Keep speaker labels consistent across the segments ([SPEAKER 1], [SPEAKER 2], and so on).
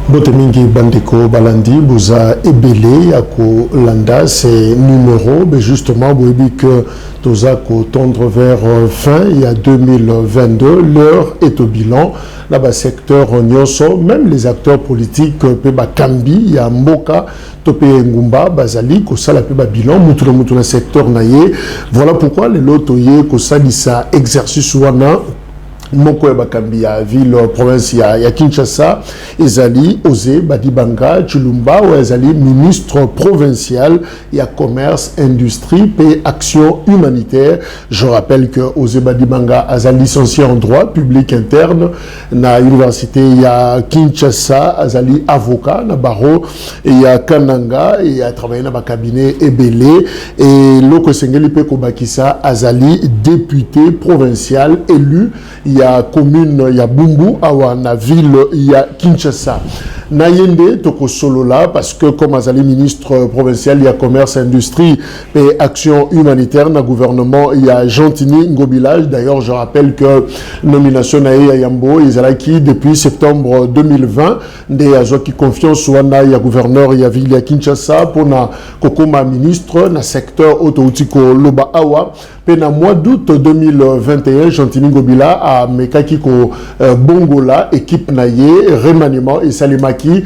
[SPEAKER 1] Botemingi Bandeko Balandi, Bouza Ebele, Ako Landa, c'est numéro, mais justement, vous avez que Tozako tendre vers fin, il y a 2022, l'heure est au bilan. Là-bas, secteur Nyonso, même les acteurs politiques, Peba Kambi, il y a Moka, Topé Ngumba, Bazali, Kosala Peba Bilan, Moutouna secteur Naye. Voilà pourquoi les lotoyers, Kosalisa, exercice Wana, Moko Bakambi à ville province ya Kinshasa, Ezali Ozé Badibanga Chulumba ou Ezali ministre provincial ya commerce, industrie et action humanitaire. Je rappelle que Ozé Badibanga a licencié en droit public interne na université ya Kinshasa, Azali avocat na barreau et ya Kananga et a travaillé dans cabinet Ebele et Loko Sengeli Peko Bakisa Azali député provincial élu. Il y a commune, il y a Bumbu, na ville, il y a Kinshasa. Nayende, Toko Solola, parce que comme Azali ministre provincial, il y a commerce, industrie et action humanitaire, dans le gouvernement, il y a Gentini Ngobila. D'ailleurs, je rappelle que nomination Naye Yambo, Izalaki, depuis septembre 2020, des Azoki confiance, Wana, il y a gouverneur, il y a ville, il y a Kinshasa, pour na Kokoma ministre, dans le secteur Otoutiko Loba Awa. Pena mois d'août 2021, Gentini Ngobila a Mekakiko Bongola, équipe Naye, remaniement et Salimaki,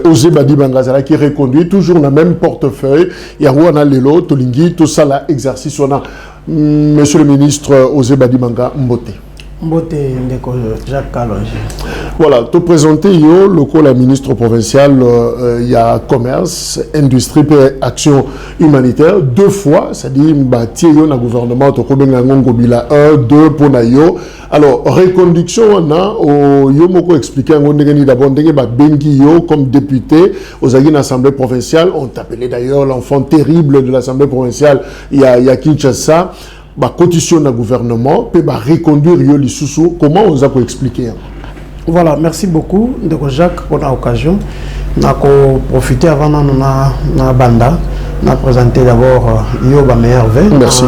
[SPEAKER 1] Ozé Badibanga qui reconduit toujours le même portefeuille. Yarouana Lelo, Tolingi, tout ça là, exercice. On a, monsieur le ministre Ozé Badibanga Mbote.
[SPEAKER 2] Mbote Ndeko Jacques Kalonji. Voilà,
[SPEAKER 1] te présenter yo, le la ministre provincial, il y a commerce, industrie et action humanitaire, 2 fois, c'est-à-dire bâti yo na gouvernement, to kobenga ngobila 1, 2 pour na yo. Alors, reconduction on a, yo moko expliqué en ngeni d'abord ndenge ba bengi yo comme député aux assemblées provinciales, on t'appelait d'ailleurs l'enfant terrible de l'assemblée provinciale, il y a Kinshasa. Bah, condition du gouvernement peut reconduire yo lisusu. Comment on a pu expliquer?
[SPEAKER 2] Voilà, merci beaucoup Ndeko Jacques pour l'occasion. On a profité avant na banda, on a présenté d'abord yo ba meilleur vœu.
[SPEAKER 1] Merci.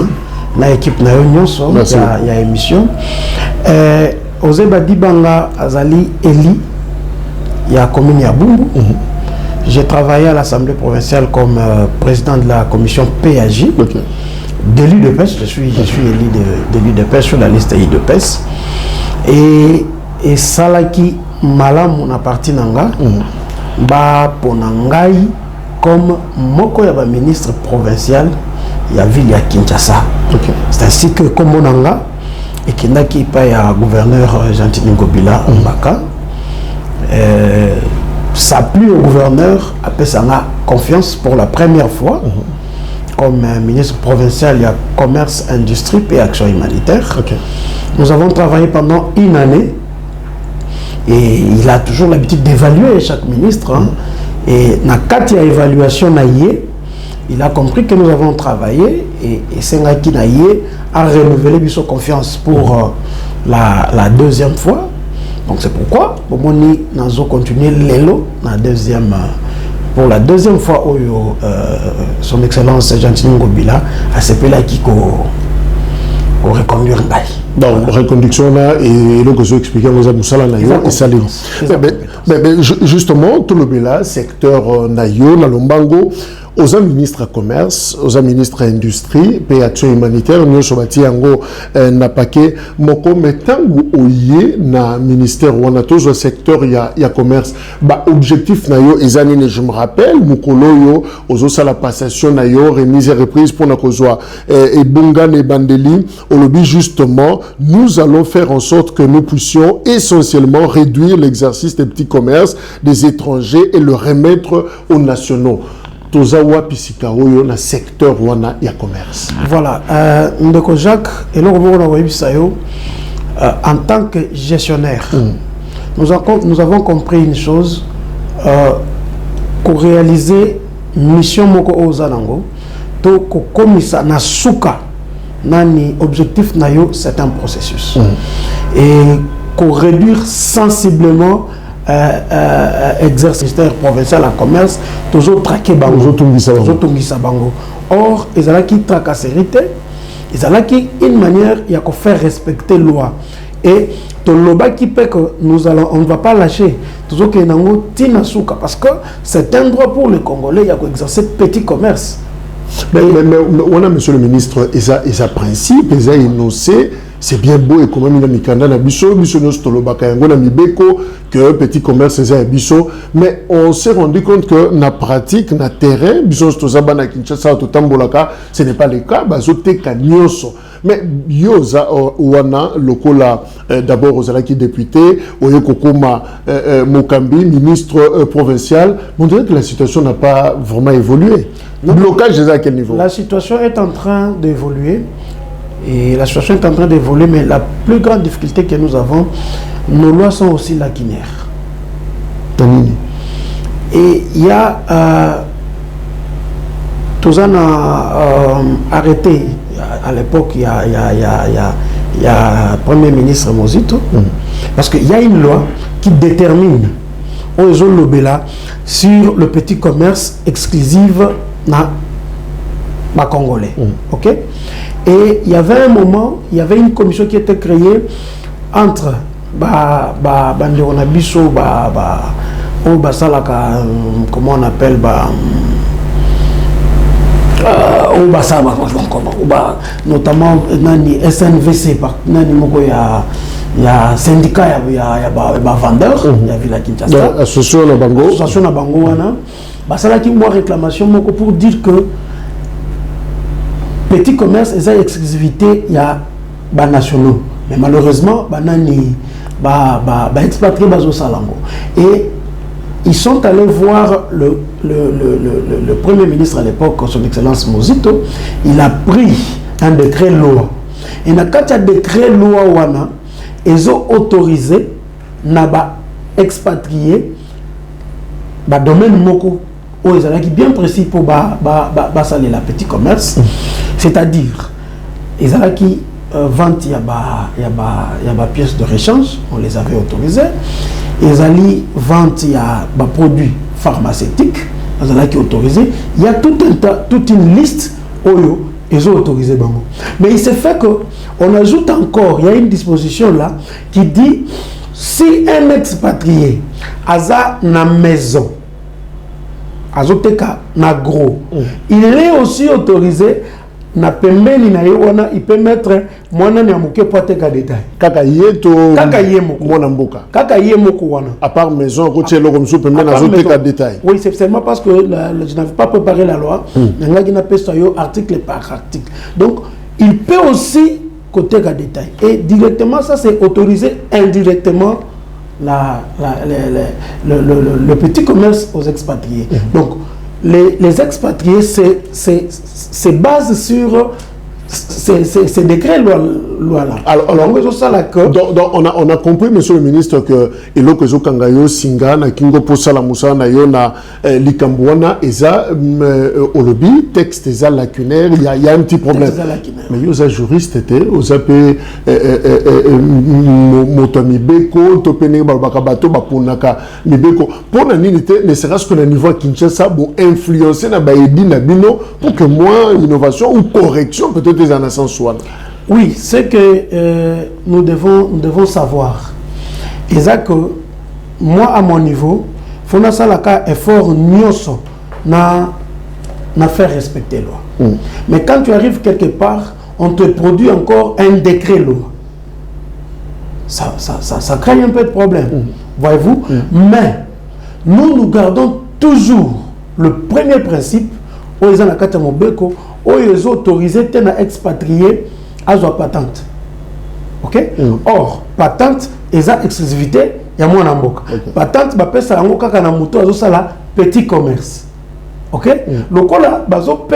[SPEAKER 2] Na équipe na Nyonso, il y a émission. Ozé Badibanga Azali Eli, il y a commune ya Bumbu. J'ai travaillé à l'Assemblée provinciale comme président de la commission PAJ.
[SPEAKER 1] Okay.
[SPEAKER 2] D'élu de PES, je suis élu d'élu de PES sur la liste élu de PES. Et Salaki Malam, on a parti nanga, ba ponangai comme moko yaba ministre provincial, il y a ville à Kinshasa.
[SPEAKER 1] Okay.
[SPEAKER 2] C'est ainsi que comme onanga et qui n'a qui pas ya gouverneur Gentini Ngobila Mbaka, ça plu au gouverneur après ça a confiance pour la première fois. Comme ministre provincial, il y a commerce, industrie et action humanitaire.
[SPEAKER 1] Okay.
[SPEAKER 2] Nous avons travaillé pendant 1 année et il a toujours l'habitude d'évaluer chaque ministre. Et dans le cadre de l'évaluation, il a compris que nous avons travaillé et Sengaki Naye a renouvelé sa confiance pour la deuxième fois. Donc c'est pourquoi nous avons continué l'élo la deuxième. Pour la deuxième fois, son excellence Gentini Ngobila a CP là qui reconduire Ngai.
[SPEAKER 1] Donc, reconduction là, et le que je expliqué, vous avez Moussala Nayo et Salim. Justement, tout le Bela, secteur Nayo, Nalombango, aux ministres commerce, aux ministres industrie, et action humanitaire, nous sommes bâtis na paquet, moko metangu oye na ministère ou na tous le secteur ya commerce. Ba objectif nayo ezanine, je me rappelle, mukolo yo, aux la passation nayo, remise et reprise pour na kozwa et bungan et bandeli, au lobby justement, nous allons faire en sorte que nous puissions essentiellement réduire l'exercice des petits commerces des étrangers et le remettre aux nationaux. Tozawa pisika oyo na secteur wana ya commerce.
[SPEAKER 2] Voilà, Ndeko Jacques et là en tant que gestionnaire, nous avons compris une chose, pour réaliser mission moko ozanango, to ko komisa na suka nani objectif nayo, c'est un processus. Et pour réduire sensiblement exercice provincial en commerce, toujours traquer bango, toujours bango. Or, ils ont qui tracasserité, ils ont qui une manière il y a qu'on faire respecter loi. Et Toloba qui fait que on ne va pas lâcher. Toujours que nango tina souka parce que c'est un droit pour les Congolais, il y a exercer petit commerce.
[SPEAKER 1] Mais on a, monsieur le ministre, et ça principe, et ça énoncé, c'est bien beau et comment il a mis Kanda biso nos Toloba Kayango na mibeko que petit commerce c'est biso, mais on s'est rendu compte que na pratique, na terrain, biso stozaba na Kinshasa to tambolaka, ce n'est pas le cas, bazote kanyoso. Mais yoza wana lokola d'abord aux qui député, oyekokoma Mokambi ministre provincial, on dirait que la situation n'a pas vraiment évolué. Le blocage est à quel niveau?
[SPEAKER 2] La situation est en train d'évoluer. Et la situation est en train d'évoluer, mais la plus grande difficulté que nous avons, nos lois sont aussi lacunaires. Et il y a tous en arrêté à l'époque, il y a Premier ministre Mozito, parce qu'il y a une loi qui détermine aux Lobela sur le petit commerce exclusif na Congolais. Ok? Et il y avait un moment, il y avait une commission qui était créée entre comment on appelle notamment SNVC, il y a syndicat, il y a vendeurs, il y a Villa Kinshasa,
[SPEAKER 1] association na
[SPEAKER 2] bango basala qui moi réclamation pour dire que petit commerce et exclusivité il y a nationaux, mais malheureusement expatriés bazo salango. Et ils sont allés voir le premier ministre à l'époque, son excellence Mozito. Il a pris un décret loi et na kati décret loi wana ils ont autorisé na ba expatriés ba domaine moko où ils allaient bien précis pour saler la petit commerce, c'est-à-dire ils allaient qui vente il y a pièces de rechange, on les avait autorisés. Ils allaient vendre il y a produits pharmaceutiques, ils allaient qui autorisés. Il y a toute une liste où ils ont autorisé bango. Mais il s'est fait que on ajoute encore, il y a une disposition là qui dit si un expatrié a na maison azoteka na gros, il est aussi autorisé na pembeni na yona, il peut mettre mwana na muke poteka détail
[SPEAKER 1] kaka yeto
[SPEAKER 2] mwana
[SPEAKER 1] mboka
[SPEAKER 2] kaka yemoko wana
[SPEAKER 1] à part maison routier lo comme pembeni na zoteka détail.
[SPEAKER 2] Oui, c'est seulement parce que je n'avais pas préparé la loi, nanga gina pesa yo article par article. Donc il peut aussi côté ka détail et directement ça c'est autorisé indirectement le petit commerce aux expatriés. Donc les expatriés c'est base sur ces décrets loi-là.
[SPEAKER 1] Alors on a compris, monsieur le ministre, que eloko zo kangayo singa na kingo posala musana yo na likambuana eza olobi texte eza lacunaire, il y a un petit problème. Mais yo za juriste était oza pe moto mibeko to pene balbaka bato baponaka mibeko pona nini te ne serait-ce que le niveau Kinshasa bo influencer na baedi na bino pour que moi innovation ou correction peut-être des en sens soit.
[SPEAKER 2] Oui, c'est que nous devons savoir. Et ça que moi à mon niveau, faut na salaka effort nyoso na faire respecter la loi. Mais quand tu arrives quelque part, on te produit encore un décret loi. Ça crée un peu de problème, voyez-vous. Mais nous gardons toujours le premier principe où ils ont la carte mobeko, où ils ont autorisé à expatrier à la patente. Ok? Or, patente, ils ont exclusivité, il y a moins d'amboka. Patente, ça a un petit commerce. Ok? Le cas là,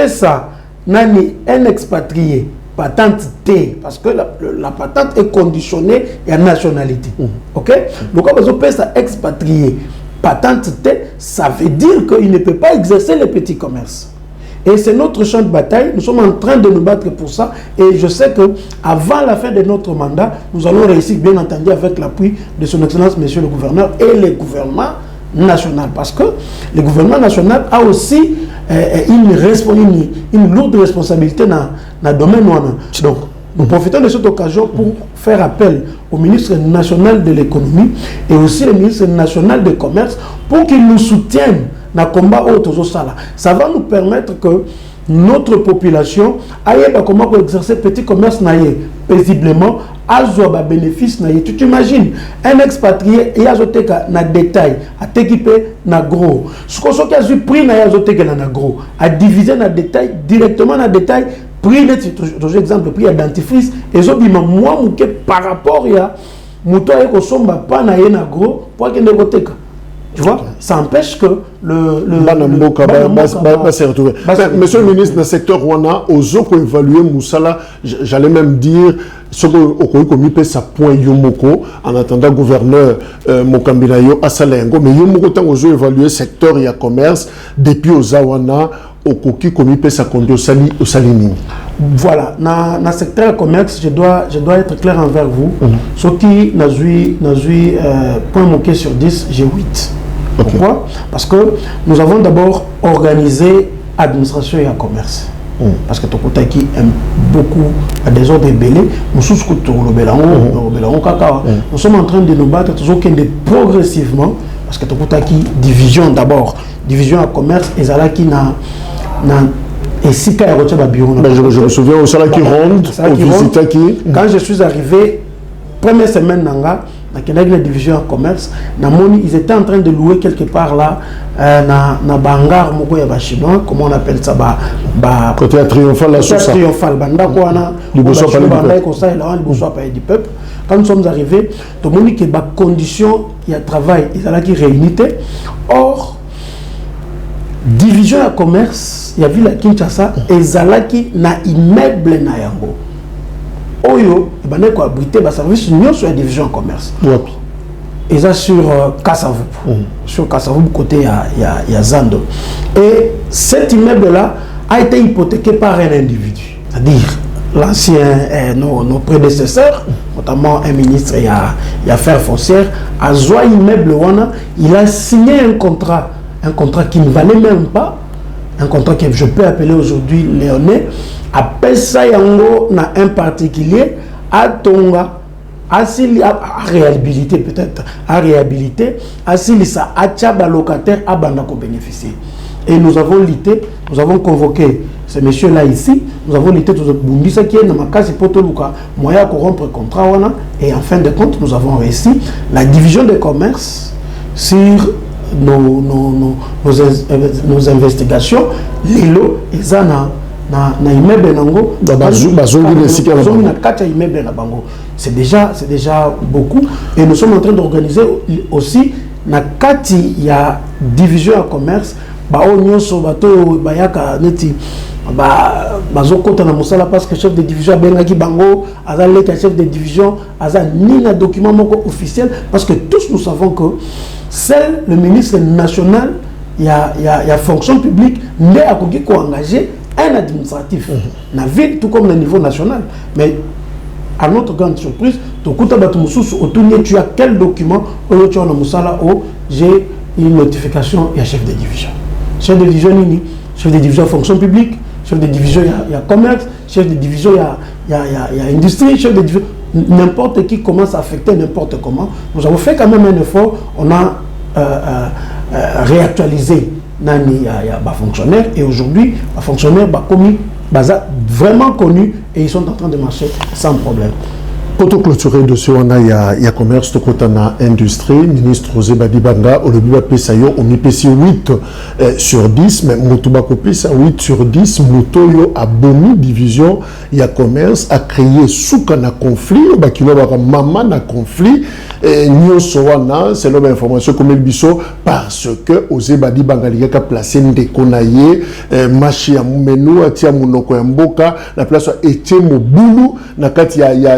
[SPEAKER 2] ça un expatrié, patente T, parce que la patente est conditionnée à la nationalité. Ok? Le cas ça expatrié, patente T, ça veut dire qu'il ne peut pas exercer le petit commerce. Et c'est notre champ de bataille. Nous sommes en train de nous battre pour ça. Et je sais qu'avant la fin de notre mandat, nous allons réussir, bien entendu, avec l'appui de son Excellence, Monsieur le Gouverneur, et le gouvernement national. Parce que le gouvernement national a aussi une lourde responsabilité dans le domaine. Donc, Nous profitons de cette occasion pour faire appel au ministre national de l'économie et aussi au ministre national du commerce pour qu'ils nous soutiennent dans le combat autour de ça. Ça va nous permettre que notre population aille comment exercer petit commerce paisiblement, a un bénéfice. Tu t'imagines, un expatrié, il y a un détail, à t'équiper na gros. Ce qu'on a vu prix na gros, à diviser na détail, directement na détail, prix, toujours exemple, prix à dentifrice, et je dis, moi, par rapport à mouton et kosomba pas na gros, pour qu'il ne gote. Tu vois, ça empêche que
[SPEAKER 1] se retrouver. Monsieur le ministre, dans le secteur Rwanda, aux autres évaluer Moussala, j'allais même dire, ce qu'on peut sa point Yomoko, en attendant gouverneur Mokambinayo à Salengo, mais Yomoko, tant aux évaluer le secteur et commerce, depuis aux Awana, au Koki, comme il peut sa conduire au Salini.
[SPEAKER 2] Voilà, dans le secteur commerce, je dois être clair envers vous. Ce qui n'a eu point moqué sur 10, j'ai 8. Okay. Pourquoi? Parce que nous avons d'abord organisé administration et commerce. Parce que Tokotaki aime beaucoup à des ordres belés. Nous sommes en train de nous battre toujours progressivement. Parce que Tokotaki, division d'abord, division à commerce, et Zala qui n'a. Et si quand
[SPEAKER 1] je me souviens au Salaki Ronde, au Visitaki.
[SPEAKER 2] Quand je suis arrivé, première semaine Nanga, dans la division en commerce, ils étaient en train de louer quelque part là, na Bangar, chinois, comment on appelle ça,
[SPEAKER 1] côté triomphal, la
[SPEAKER 2] côté triomphal, du peuple. Quand nous sommes arrivés, tout le monde qui a conditions, il y a travail, il y a qui réunité. Or, division en commerce, il y a vu la Kinshasa, et Zalaki na immeuble na yango. Oyo, il y a un service sur la division en commerce. Et ça sur Kassavou. Sur Kassavou, côté il y a Zando. Et cet immeuble-là a été hypothéqué par un individu. C'est-à-dire l'ancien, nos prédécesseurs, notamment un ministre et affaires foncières, à Zoa immeuble, il a signé un contrat qui ne valait même pas, un contrat que je peux appeler aujourd'hui Léoné, appelle ça yango na un particulier à Tonga, à réhabiliter peut-être, à réhabiliter, à ça à Tchaba locataire à Bandako bénéficier. Et nous avons lutté, nous avons convoqué ce monsieur-là ici, nous avons lutté tout le monde qui est dans ma case pour tout le cas, moyen de rompre le contrat, et en fin de compte, nous avons réussi la division de commerce sur nos investigations, les lots, et ça na immeuble nango c'est déjà beaucoup, et nous sommes en train d'organiser aussi na kati ya division à commerce nyonso bato bayaka neti bazokota na mosala parce que chef de division abengaki bango azaleka chef de division aza ni na document moko officiel, parce que tous nous savons que seul le ministre national il y a fonction publique mais a koki ko engager un administratif na ville tout comme le niveau national. Mais à notre grande surprise, tu as quel document j'ai une notification, il y a chef de division. Chef de division, chef de division fonction publique, chef de division, il y a commerce, chef de division, il y a industrie, chef de division, n'importe qui commence à affecter n'importe comment. Nous avons fait quand même un effort, on a réactualisé Nani, il y a fonctionnaires, et aujourd'hui, les fonctionnaires vraiment connus, et ils sont en train de marcher sans problème.
[SPEAKER 1] Pour tout clôturer de ce il y a commerce, tout côté industrie, ministre José Badibanga, au début PSAYO, on y pèse 8 sur 10, mais Moutouba Kopisa 8 sur 10, Moutoyo a boni division, il y a commerce, a créé souka na conflit, bakilo baka mama na conflit, et Nyosowana, c'est l'homme information comme le biso, parce que José Badibanga il y a placé Ndekonaye, Machi ya Moumenu, Atia Mounoko Mboka, la place Etie Moboulou, na kati il y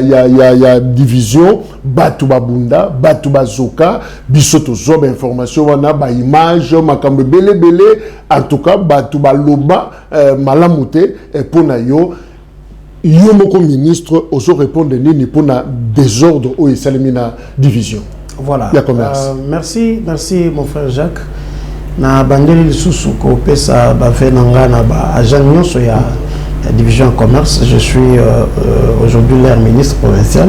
[SPEAKER 1] a division Batouba Bunda, Batouba Zoka, Bisoto Zob information, wana ba image, makambe belé, en tout cas Batouba Loba, Malamute, pour nayo, Yomoko ministre, oso répondre nini pour na désordre ou salimina division.
[SPEAKER 2] Voilà. Merci mon frère Jacques. Na bandeli lisusu ko pesa ba fe nanga na ba agent nyonso la division commerce. Je suis aujourd'hui l'air ministre provincial.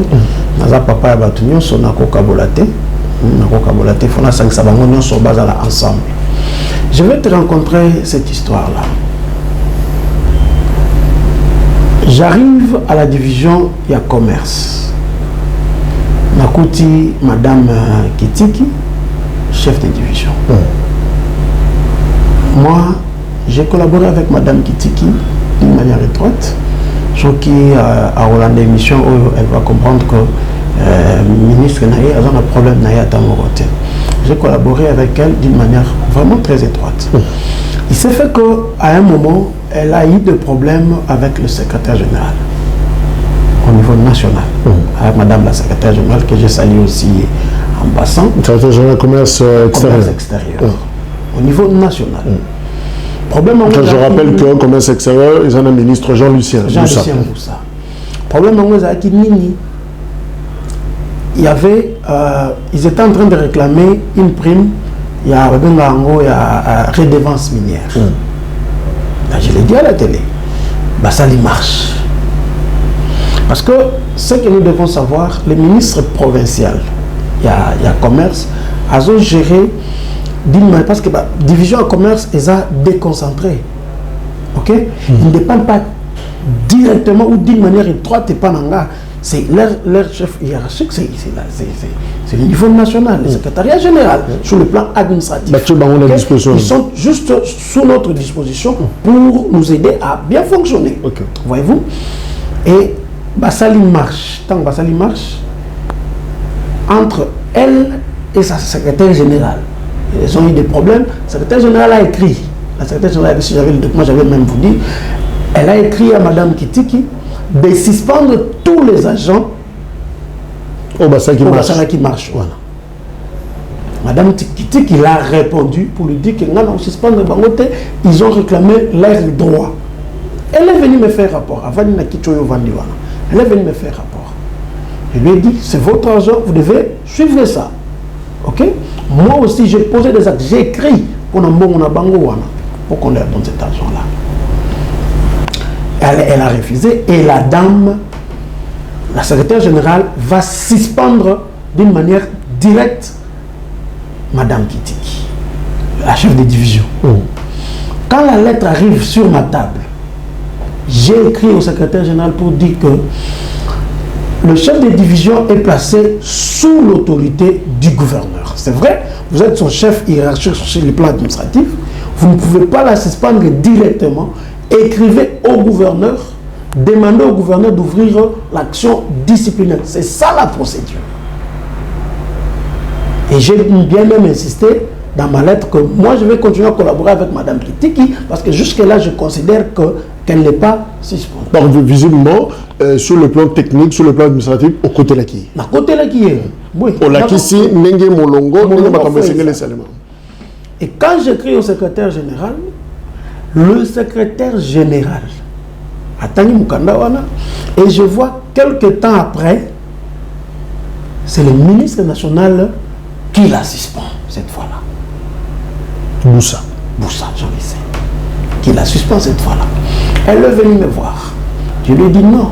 [SPEAKER 2] Naza papa Abatunyo, Sonako Kabolate. Nako Kabolate, Fona Sang Sabangonyo, Sobazala ensemble. Je vais te rencontrer cette histoire-là. J'arrive à la division, il y a commerce. Nakouti, Madame Kitiki, chef de division. Moi, j'ai collaboré avec Madame Kitiki d'une manière étroite. Je crois qu'à Roland d'émission, elle va comprendre que le ministre Naye a un problème Naye à Tamorote. J'ai collaboré avec elle d'une manière vraiment très étroite. Il s'est fait qu'à un moment, elle a eu des problèmes avec le secrétaire général au niveau national. Avec Madame la secrétaire générale que j'ai salué aussi en passant.
[SPEAKER 1] Secrétaire général commerce
[SPEAKER 2] extérieur. Au niveau national. Problème
[SPEAKER 1] je rappelle que commerce extérieur, ils ont un ministre Jean-Lucien
[SPEAKER 2] Boussa. Problème avec Nini. Il y avait, ils étaient en train de réclamer une prime. Il y a redevance minière. Je l'ai dit à la télé. Bah, ça marche. Parce que ce que nous devons savoir, les ministres provinciaux, il y a commerce, ils ont géré parce que la division en commerce est déconcentrée. Ok? Ils ne dépendent pas directement ou d'une manière étroite et pas nanga. C'est leur chef hiérarchique, c'est le niveau national, le secrétariat général, sur le plan administratif. Ils sont juste sous notre disposition pour nous aider à bien fonctionner. Voyez-vous? Et Bassali marche. Tant que Bassali marche, entre elle et sa secrétaire générale, ils ont eu des problèmes. La secrétaire générale a écrit. La secrétaire générale, si j'avais le document, j'avais même vous dit, elle a écrit à Madame Kitiki de suspendre tous les agents
[SPEAKER 1] au bassin
[SPEAKER 2] qui marche. Voilà. Madame Kitiki il a répondu pour lui dire que non, suspendre ils ont réclamé leurs droits. Elle est venue me faire rapport. Elle est venue me faire rapport. Je lui ai dit, c'est votre argent, vous devez suivre ça. Ok? Moi aussi, j'ai posé des actes. J'ai écrit pour qu'on leur donne cet argent-là. Elle a refusé et la dame, la secrétaire générale, va suspendre d'une manière directe Madame Kitiki, la chef de division. Quand la lettre arrive sur ma table, j'ai écrit au secrétaire général pour dire que le chef de division est placé sous l'autorité du gouverneur. C'est vrai, vous êtes son chef hiérarchique sur le plan administratif, vous ne pouvez pas la suspendre directement. Écrivez au gouverneur, demandez au gouverneur d'ouvrir l'action disciplinaire. C'est ça la procédure. Et j'ai bien même insisté dans ma lettre que moi je vais continuer à collaborer avec Madame Kitiki parce que jusque-là je considère qu'elle n'est pas suspendue.
[SPEAKER 1] Donc visiblement, sur le plan technique, sur le plan administratif, au côté là qui est.
[SPEAKER 2] À côté là qui est. Oui.
[SPEAKER 1] Au là qui est, Nenge Molongo,
[SPEAKER 2] et quand j'écris au secrétaire général, le secrétaire général Atani Mukandawana, et je vois quelques temps après, c'est le ministre national qui la suspend cette fois-là.
[SPEAKER 1] Boussa,
[SPEAKER 2] Jean-Lucien, qui la suspend cette fois-là. Elle est venue me voir. Je lui ai dit non.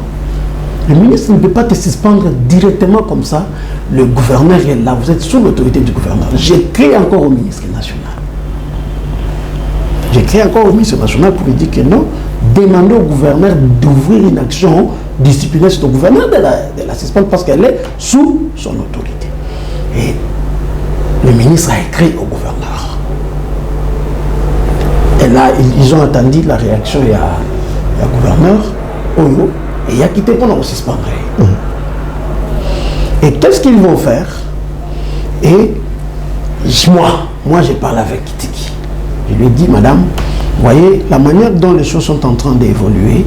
[SPEAKER 2] Le ministre ne peut pas te suspendre directement comme ça. Le gouverneur est là, vous êtes sous l'autorité du gouverneur. J'écris encore au ministre national. J'écris encore au ministre national pour lui dire que non, demandez au gouverneur d'ouvrir une action disciplinaire sur le gouverneur de la suspendre parce qu'elle est sous son autorité. Et le ministre a écrit au gouverneur. Et là, ils ont attendu la réaction et le gouverneur, Oyo, et il a quitté pendant le suspendre. Et qu'est-ce qu'ils vont faire? Et moi j'ai parlé avec Kitiki. Je lui ai dit, madame, voyez, la manière dont les choses sont en train d'évoluer,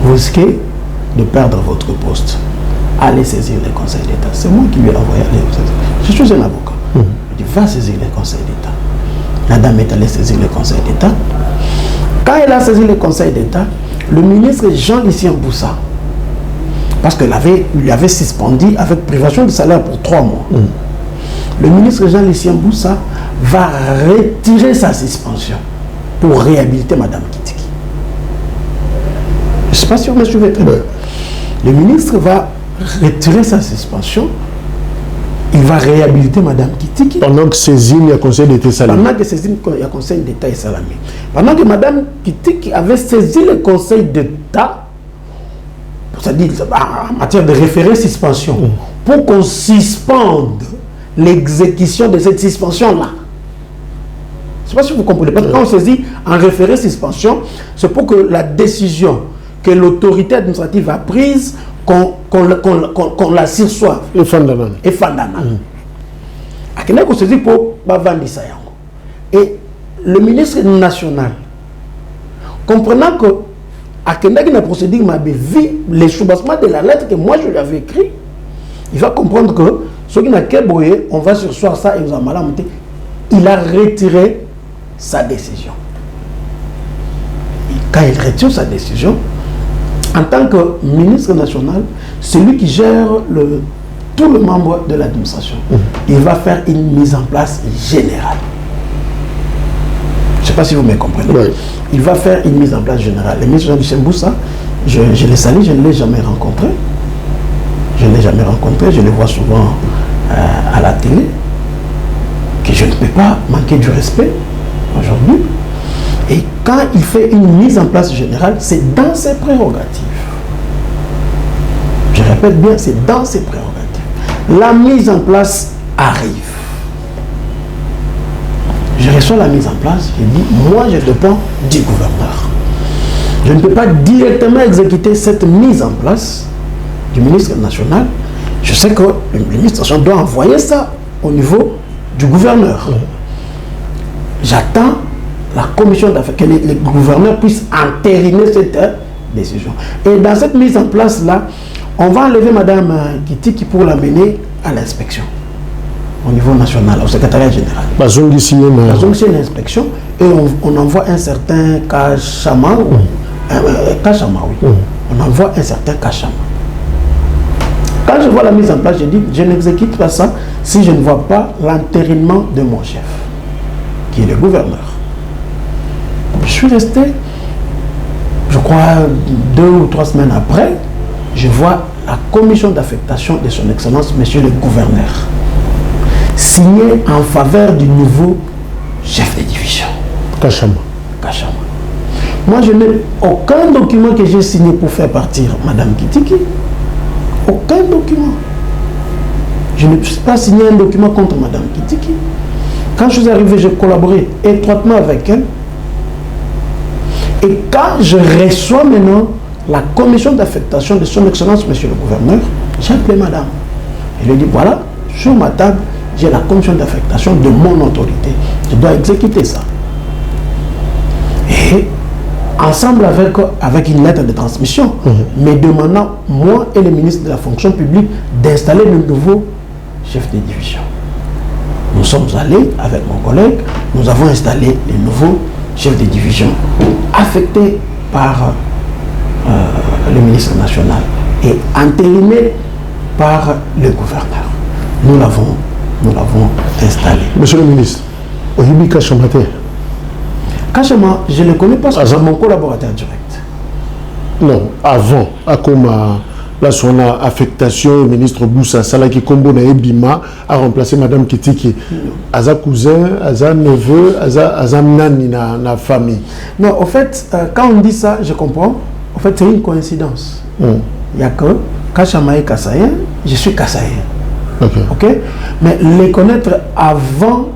[SPEAKER 2] vous risquez de perdre votre poste. Allez saisir les conseils d'État. C'est moi qui lui ai envoyé aller. Je suis un avocat. Je dis, va saisir les conseils d'État. La dame est allée saisir les conseils d'État. Quand elle a saisi les conseils d'État, le ministre Jean-Lucien Boussa, parce qu'il lui avait suspendu avec privation de salaire pour 3 mois. Le ministre Jean-Lucien Boussa va retirer sa suspension pour réhabiliter Madame Kitiki. Je ne sais pas si on me suivait très bien. Le ministre va retirer sa suspension. Il va réhabiliter Mme Kitiki.
[SPEAKER 1] Pendant que saisine le Conseil d'État Salamé.
[SPEAKER 2] Pendant que saisine le Conseil d'État Salamé. Pendant que Mme Kitiki avait saisi le Conseil d'État, c'est-à-dire en matière de référé suspension, pour qu'on suspende l'exécution de cette suspension-là. Je ne sais pas si vous comprenez. Parce que quand on saisit en référé suspension, c'est pour que la décision que l'autorité administrative a prise, qu'on la sursoive.
[SPEAKER 1] Et Fandana.
[SPEAKER 2] Et Fandana. On saisit pour Bavandi Sayango. Et le ministre national, comprenant que Akendaki n'a procédé m'a vu les soubassements de la lettre que moi je lui avais écrit, il va comprendre que ce qui n'a qu'à boyer, on va sursoir ça et vous en malamité. Il a retiré sa décision. Et quand il retire sa décision, en tant que ministre national, c'est lui qui gère tout le membre de l'administration. Il va faire une mise en place générale. Je ne sais pas si vous me comprenez. Oui. Il va faire une mise en place générale. Le ministre Jean-Michel Boussa, je l'ai sali, je ne l'ai jamais rencontré. Je ne l'ai jamais rencontré, je le vois souvent à la télé. Que je ne peux pas manquer du respect aujourd'hui. Et quand il fait une mise en place générale, c'est dans ses prérogatives. Je répète bien, c'est dans ses prérogatives. La mise en place arrive. Je reçois la mise en place, je dis, moi je dépends du gouverneur. Je ne peux pas directement exécuter cette mise en place du ministre national. Je sais que le ministre national doit envoyer ça au niveau du gouverneur. J'attends la commission d'affaires, que le gouverneur puisse entériner cette décision. Et dans cette mise en place-là, on va enlever Mme Kitiki pour l'amener à l'inspection au niveau national, au secrétariat général. L'inspection et on envoie un certain Kachama. Kachama, oui. On envoie un certain Kachama. Quand je vois la mise en place, je dis, je n'exécute pas ça si je ne vois pas l'entérinement de mon chef, qui est le gouverneur. Je suis resté, je crois, 2 ou 3 semaines après, je vois la commission d'affectation de son Excellence, Monsieur le Gouverneur, signer en faveur du nouveau chef de division.
[SPEAKER 1] Kachama.
[SPEAKER 2] Kachama. Moi, je n'ai aucun document que j'ai signé pour faire partir Mme Kitiki. Aucun document. Je n'ai pas signé un document contre Mme Kitiki. Quand je suis arrivé, j'ai collaboré étroitement avec elle. Et quand je reçois maintenant la commission d'affectation de son Excellence, Monsieur le Gouverneur, j'ai appelé Madame. Je lui ai dit, voilà, sur ma table, j'ai la commission d'affectation de mon autorité. Je dois exécuter ça. Et ensemble avec une lettre de transmission, me demandant, moi et le ministre de la fonction publique, d'installer le nouveau chef de division. Nous sommes allés avec mon collègue, nous avons installé le nouveau chef de division affecté par le ministre national et entériné par le gouverneur. Nous l'avons installé.
[SPEAKER 1] Monsieur le ministre, Ohibi Kachama.
[SPEAKER 2] Kachama, je ne le connais pas, c'est mon collaborateur direct.
[SPEAKER 1] Non, avant, à Koma, là, son affectation, le ministre Boussa Salaki Kombo na Ebima a remplacé Mme Kitiki. Aza cousin, aza neveu, aza nani na famille.
[SPEAKER 2] Non, en fait, quand on dit ça, je comprends. En fait, c'est une coïncidence. Il n'y a que Kachama est Kassaïen, je suis Kassaïen. Ok? Mais les connaître avant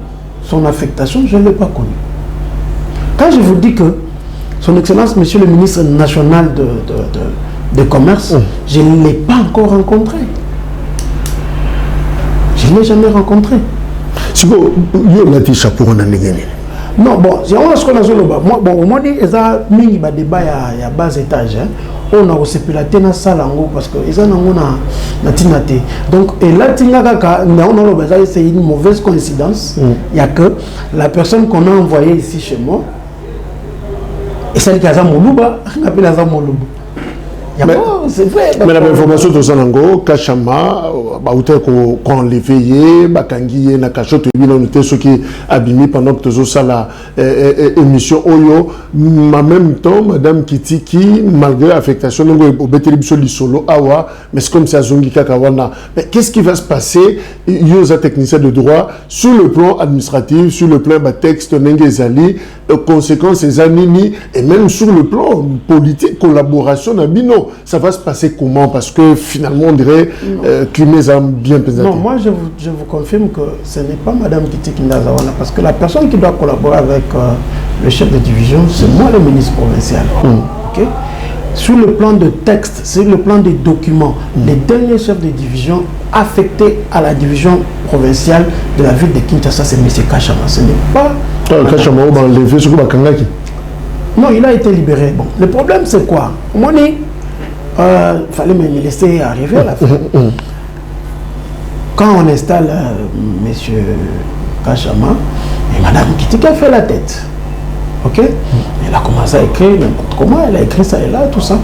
[SPEAKER 2] son affectation, je ne l'ai pas connu. Quand je vous dis que son Excellence, Monsieur le ministre national de commerce, je ne l'ai pas encore rencontré. Je ne l'ai jamais rencontré.
[SPEAKER 1] Si vous avez dit chapeau, on a
[SPEAKER 2] non, bon, c'est ce qu'on a dit. Moi, bon, au moins, il y a un débat à bas étage. On a aussi pu la tenir ça parce que ils ont natinate. Donc, et là, c'est une mauvaise coïncidence. Il n'y a que la personne qu'on a envoyée ici chez moi, et celle qui a Moulouba, on appelle Aza Moulouba. C'est vrai.
[SPEAKER 1] Mais l'information de Zanango, Kachama, quand les veillés, Bakangi, Nakacho, tu as noté ce qui abîmé pendant que tu as ça la émission Oyo. En même temps, Madame Kitiki, malgré l'affectation, au Betelibso Solo, Awa, mais c'est comme si à Zongika Kawana. Mais qu'est-ce qui va se passer, aux techniciens de droit, sur le plan administratif, sur le plan texte, Nengezali, conséquences, ces années, et même sur le plan politique, collaboration, Nabino. Ça va se passer comment? Parce que finalement, on dirait que mes âmes bien pesées.
[SPEAKER 2] Non, moi je vous confirme que ce n'est pas Madame Kitiki Ndazawana, parce que la personne qui doit collaborer avec le chef de division, c'est moi le ministre provincial. Okay? Sur le plan de texte, sur le plan des documents, les derniers chefs de division affectés à la division provinciale de la ville de Kinshasa, c'est M. Kachama. Ce n'est pas...
[SPEAKER 1] Kachama, on va enlever ce que Bakangaki.
[SPEAKER 2] Non, il a été libéré. Bon, le problème, c'est quoi? Il fallait me laisser arriver à la fin. Quand on installe M. Kachama, et Mme Kitika fait la tête. Ok? Elle a commencé à écrire n'importe comment, elle a écrit ça et là, tout ça.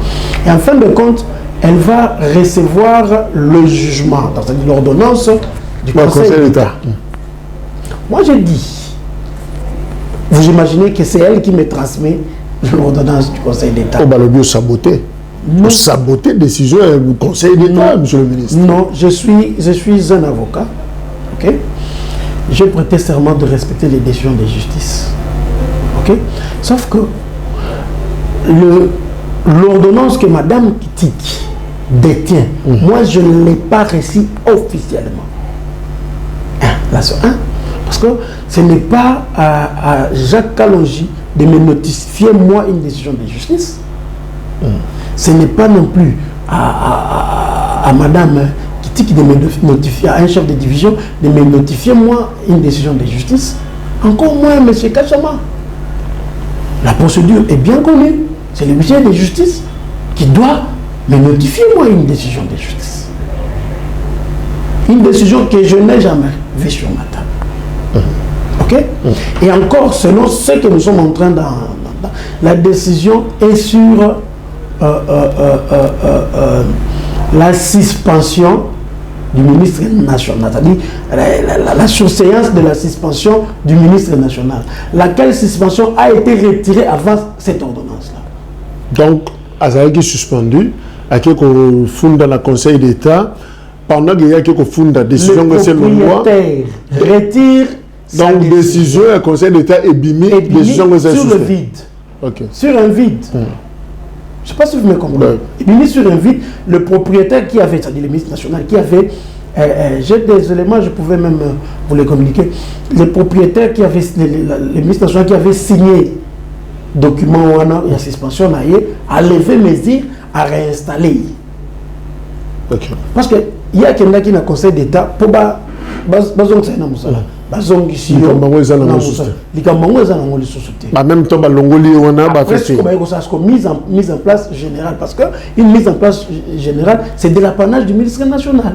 [SPEAKER 2] Et en fin de compte, elle va recevoir le jugement, c'est-à-dire l'ordonnance du Conseil d'État. Moi, j'ai dit, vous imaginez que c'est elle qui me transmet l'ordonnance du Conseil d'État.
[SPEAKER 1] On va le saboter. Pour saboter la décision du Conseil d'État, monsieur le ministre.
[SPEAKER 2] Non, je suis un avocat. Ok? J'ai prêté serment de respecter les décisions de justice. Ok? Sauf que l'ordonnance que Madame Kitiki détient, moi je ne l'ai pas reçue officiellement. Là, c'est un. Parce que ce n'est pas à Jacques Kalonji de me notifier moi une décision de justice. Ce n'est pas non plus à Madame Kitiki de me notifier, à un chef de division de me notifier moi une décision de justice. Encore moins M. Kachama. La procédure est bien connue. C'est le ministère de justice qui doit me notifier moi une décision de justice. Une décision que je n'ai jamais vue sur ma table. Ok? Et encore, selon ce que nous sommes en train de... La décision est sur la suspension du ministre national, c'est-à-dire la surséance de la suspension du ministre national, laquelle suspension a été retirée avant cette ordonnance-là.
[SPEAKER 1] Donc, Azaïki suspendu, à qui qu'on fonde dans le Conseil d'État, pendant qu'il y a qui qu'on fonde la décision que c'est le loi,
[SPEAKER 2] retire.
[SPEAKER 1] Donc, décision, le Conseil d'État est bimé, décision que c'est
[SPEAKER 2] sur le vide.
[SPEAKER 1] Okay.
[SPEAKER 2] Sur un vide. Je ne sais pas si vous me comprenez. Il est mis sur un vide, le propriétaire qui avait, c'est-à-dire le ministre national, qui avait, j'ai des éléments, je pouvais même vous les communiquer, le propriétaire qui avait, le ministre national qui avait signé document où il y a suspension, a levé mesure à réinstaller.
[SPEAKER 1] Okay.
[SPEAKER 2] Parce qu'il y a quelqu'un qui a un conseil d'État pour en
[SPEAKER 1] même temps,
[SPEAKER 2] mise en place générale, parce qu'une mise en place générale, c'est de l'apanage du ministre national.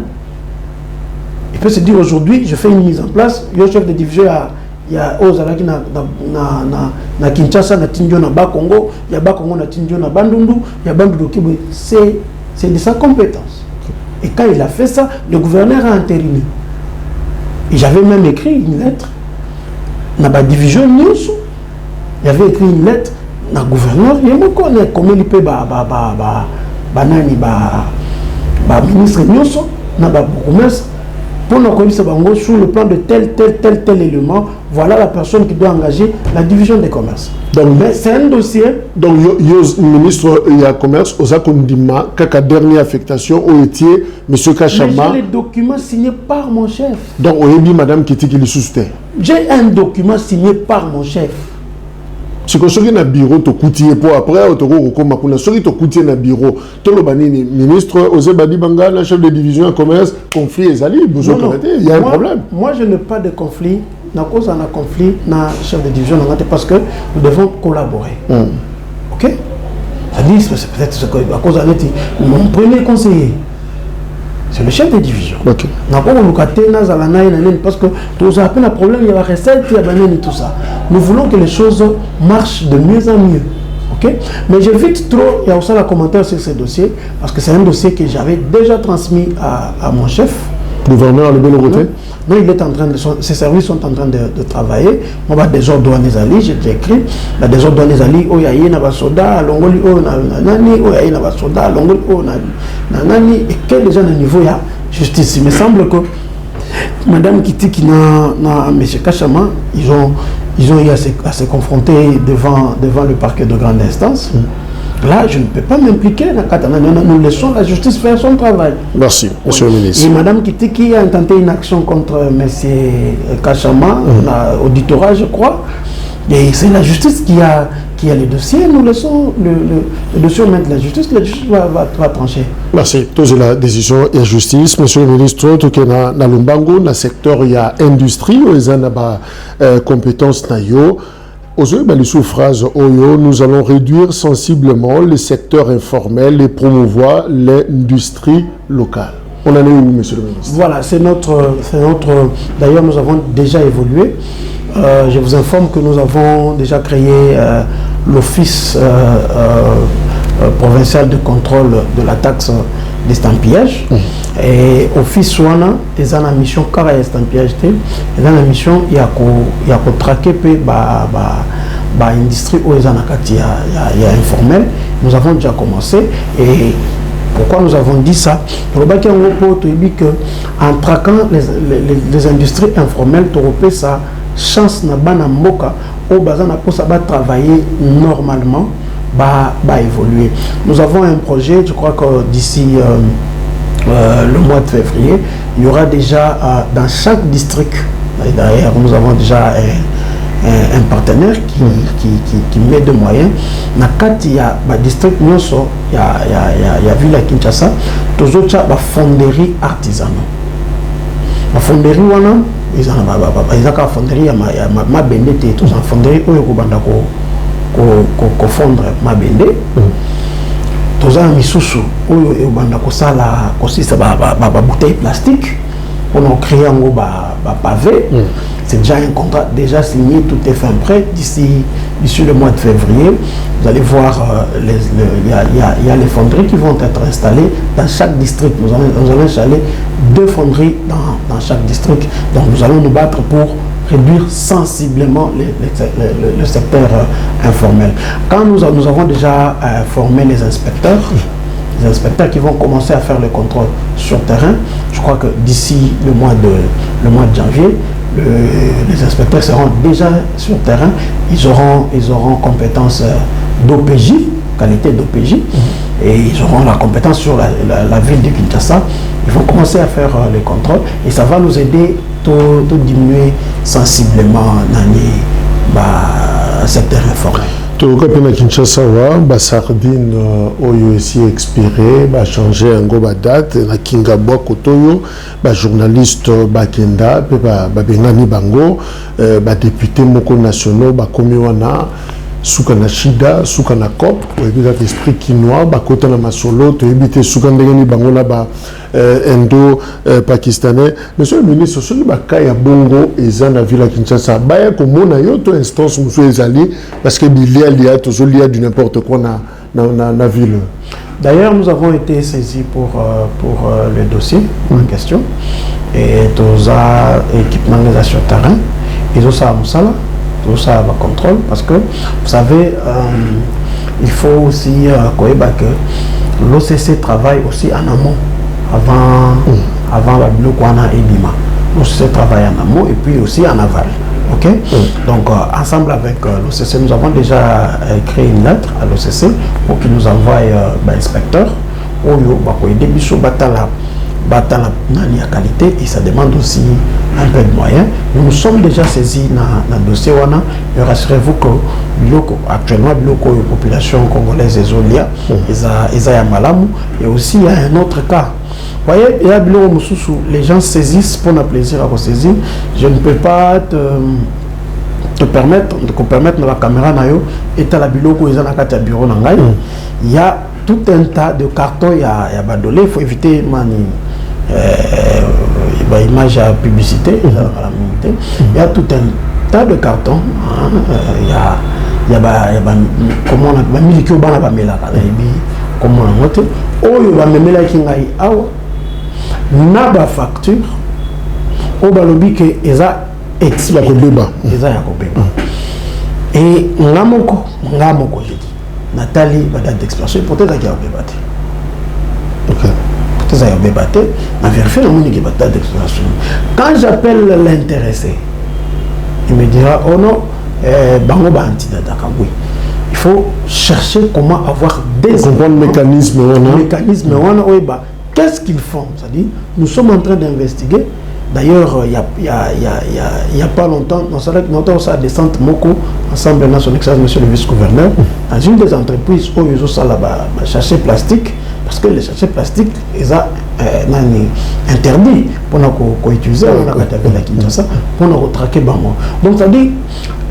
[SPEAKER 2] Il peut se dire aujourd'hui, je fais une mise en place, il y a un chef de division, il y a Ozalaki na Kinshasa, na Tindio na Bakongo, il y a Bakongo na Tindio na Bandundu, il y a Bandundu qui c'est de sa compétence. Et quand il a fait ça, le gouverneur a entériné. Et j'avais même écrit une lettre dans la division News. Il avait écrit une lettre dans le gouverneur. Il me connaît comment il peut ministre News dans le commerce pour nous connaître sur le plan de tel élément. Voilà la personne qui doit engager la division des commerces. Donc, c'est un dossier.
[SPEAKER 1] Donc, le ministre du commerce, Osakondima, la dernière affectation, au étier, M. Kachama.
[SPEAKER 2] J'ai les documents signés par mon chef.
[SPEAKER 1] Donc, on a dit Mme Kitiki le soutient.
[SPEAKER 2] J'ai un document signé par mon chef.
[SPEAKER 1] Si vous avez un bureau, tu coûtiez pour après, tu coûtiez un bureau. Tu as ministre, Ozebadi Banga, le chef de division en commerce, conflit et ali, il y a un problème.
[SPEAKER 2] Moi, je n'ai pas de conflit. Dans cause d'un conflit, dans le chef de division, parce que nous devons collaborer. Ok? C'est-à-dire, c'est peut-être ce que, à cause d'un mon premier conseiller, c'est le chef de division.
[SPEAKER 1] Ok.
[SPEAKER 2] Parce que nous avons un problème, il y a la recette, il y a tout ça. Nous voulons que les choses marchent de mieux en mieux. Ok? Mais j'évite trop, il y a aussi un commentaire sur ce dossier, parce que c'est un dossier que j'avais déjà transmis à mon chef.
[SPEAKER 1] Le gouverneur le bel côté?
[SPEAKER 2] Non, il est en train de, ses services sont en train de travailler. Moi, bah, des ordres douaniers ali, j'ai écrit, bah, des ordres douaniers ali, oh, il y a un soda, l'ongoli, oh, nani, oh, il y a un soda, l'ongoli, oh, nani, et quel déjà le niveau il y a justice. Il me semble que Madame Kitiki na M. Kachama, ils ont eu à se confronter devant le parquet de grande instance. Là, je ne peux pas m'impliquer. Nous laissons la justice faire son travail.
[SPEAKER 1] Merci, monsieur le ministre.
[SPEAKER 2] Et Madame Kitiki a intenté une action contre M. Kachama, auditorat, je crois. Et c'est la justice qui a les dossiers. Nous laissons le dossier mettre la justice va trancher.
[SPEAKER 1] Merci. Tous la décision et la justice. Monsieur le ministre, tout est dans le Lumbango, dans le secteur, il y a industrie, où ils ont des compétences. Aujourd'hui, nous allons réduire sensiblement le secteur informel et promouvoir l'industrie locale. On en est où, monsieur le ministre?
[SPEAKER 2] Voilà, c'est notre. D'ailleurs, nous avons déjà évolué. Je vous informe que nous avons déjà créé l'office provincial de contrôle de la taxe d'estampillage. Et office wana des ana mission car estampillage té des ana mission il y a traquer pe ba industrie où les ana kati ya informel. Nous avons déjà commencé. Et pourquoi nous avons dit ça? En traquant les industries informelles, tu as sa chance na bana mboka au bazana pour ça va travailler normalement, évoluer. Nous avons un projet, je crois que d'ici le mois de février, il y aura déjà dans chaque district, et d'ailleurs nous avons déjà un partenaire qui met des moyens. Dans le district, il y a vu la Kinshasa, tous autres fonderie artisanale. La fonderie, ils ont une fonderie, ma bende, tous en fonderie, ils fondre ma bende. Tous en misusu, ils ont bouteille plastique. On a créé un pavé. C'est déjà un contrat déjà signé, tout est fin prêt. D'ici le mois de février, vous allez voir, il y a les fonderies qui vont être installées dans chaque district. Nous allons installer 2 fonderies dans chaque district. Donc nous allons nous battre pour réduire sensiblement le secteur informel. Quand nous avons déjà formé les inspecteurs qui vont commencer à faire le contrôle sur terrain, je crois que d'ici le mois de janvier, les inspecteurs seront déjà sur terrain, ils auront compétence d'OPJ, qualité d'OPJ, et ils auront la compétence sur la ville de Kinshasa. Ils vont commencer à faire les contrôles et ça va nous aider à diminuer sensiblement le secteur informel.
[SPEAKER 1] Tout le monde à Kinshasa, les sardines ont aussi expiré, changé un date. Na Kingabwa Kotoyo, les journalistes Bakenda, Benani Bango, les députés Moko nationaux, Komiwana, Soukana Shida, Soukana Kop, l'esprit quinois, Kotana Masolo, Soukandegani Bango là-bas, indo-pakistanais. Monsieur le ministre, ce qui est bongo et dans la ville de Kinshasa, il y a comme une instance où vous allez parce qu'il y a du n'importe quoi dans la ville.
[SPEAKER 2] D'ailleurs, nous avons été saisis pour le dossier en question et tous les équipements sur terrain. Ils ont ça à Moussala. Tout ça va contrôle parce que vous savez il faut aussi que l'OCC travaille aussi en amont avant la Blokwana et Bima. L'OCC travaille en amont et puis aussi en aval. Ok? Donc ensemble avec l'OCC, nous avons déjà créé une lettre à l'OCC pour qu'il nous envoie l'inspecteur au début sur Batala la qualité et ça demande aussi un peu de moyens. Nous sommes déjà saisis dans le dossier wana et rassurez-vous que actuellement la population congolaise est zolia ils a malamu et aussi il y a un autre cas. Vous voyez, il y a les gens saisissent pour un plaisir à vous saisir. Je ne peux pas te permettre dans la caméra et à la biloko ils ont un bureau il y a tout un tas de cartons, il y a badolé, il faut éviter image à publicité, il y a tout un tas de cartons, il il y a comment on a mis qui au bana ba mela ka comment on a noté oyo ba memela ki ngai awa na ba facture o ba lobi ke eza
[SPEAKER 1] ya kobeba
[SPEAKER 2] eza ya kobeba et ngamoko je dis Nathalie ba date d'expiration peut-être qu'il y a kobeba te
[SPEAKER 1] OK
[SPEAKER 2] peut-être ya kobeba te na vérifier la moni ki ba date d'expiration quand j'appelle l'intéressé il me dira oh non bango ba antidata oui. Il faut chercher comment avoir des
[SPEAKER 1] mécanismes.
[SPEAKER 2] Qu'est-ce qu'ils font? C'est-à-dire, nous sommes en train d'investiguer. D'ailleurs, il y a pas longtemps, on a descente Moko, ensemble dans son excellence, monsieur le vice-gouverneur, dans une des entreprises où ils ont ça là-bas, sachet plastique, parce que les sachets plastiques, ils ont interdit pour nous utiliser, on a la Kinshasa, pour nous traquer bango. Donc, c'est-à-dire,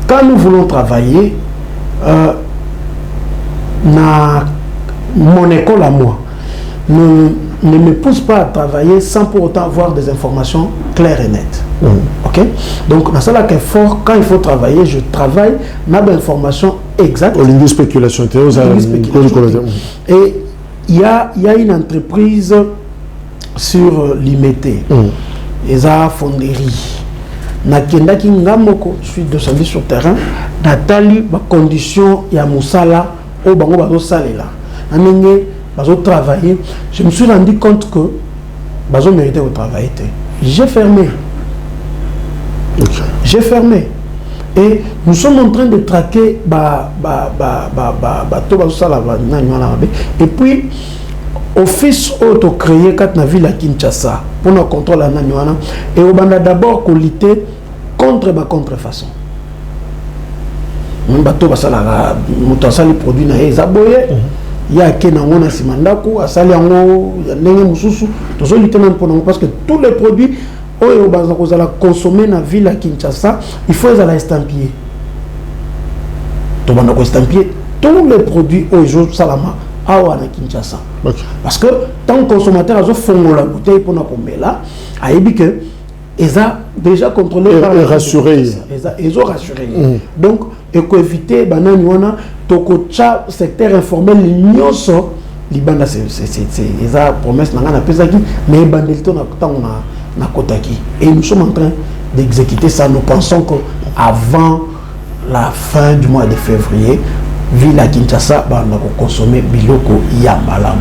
[SPEAKER 2] quand nous voulons travailler, mon école à moi ne me pousse pas à travailler sans pour autant avoir des informations claires et nettes. Ok? Donc, dans cela qu'il fort, quand il faut travailler, je travaille, ma information exacte.
[SPEAKER 1] Au lieu spéculation,
[SPEAKER 2] et il y a une entreprise sur Limité, Eza Fonderie. Nakendaki ngamoko, je suis descendu sur terrain, natali ba condition ya musala au bango bazo salela. Nanenge bazo travailler, je me suis rendu compte que bazo mérité au travail. J'ai fermé. J'ai fermé. Et nous sommes en train de traquer et puis office auto créé quand na ville à Kinshasa pour nous contrôler la nanywana et on a d'abord lutter contre ma contrefaçon. Même bateau basala mutasali produit na ezaboye ya kena ngona simandako asali yango ya ndenge mususu tozo lutter même parce que tous les produits oyo baza kozala consommer na ville à Kinshasa il faut les estampiller. To banda ko estampiller tous les produits oyo salama awa na Kinshasa. Parce que tant que consommateur a fongo la bouteille pour na komela ayebi que eza déjà contrôlé par
[SPEAKER 1] et rassuré.
[SPEAKER 2] Ils ont rassuré. Donc et ko éviter banani wana toko cha secteur informel nyonso libanda c'est eza promesse na ngana pesaki mais bandelito na tango na kotaki et nous sommes en train d'exécuter ça. Nous pensons que avant la fin du mois de février ville à Kinshasa va consommer biloko ya malam.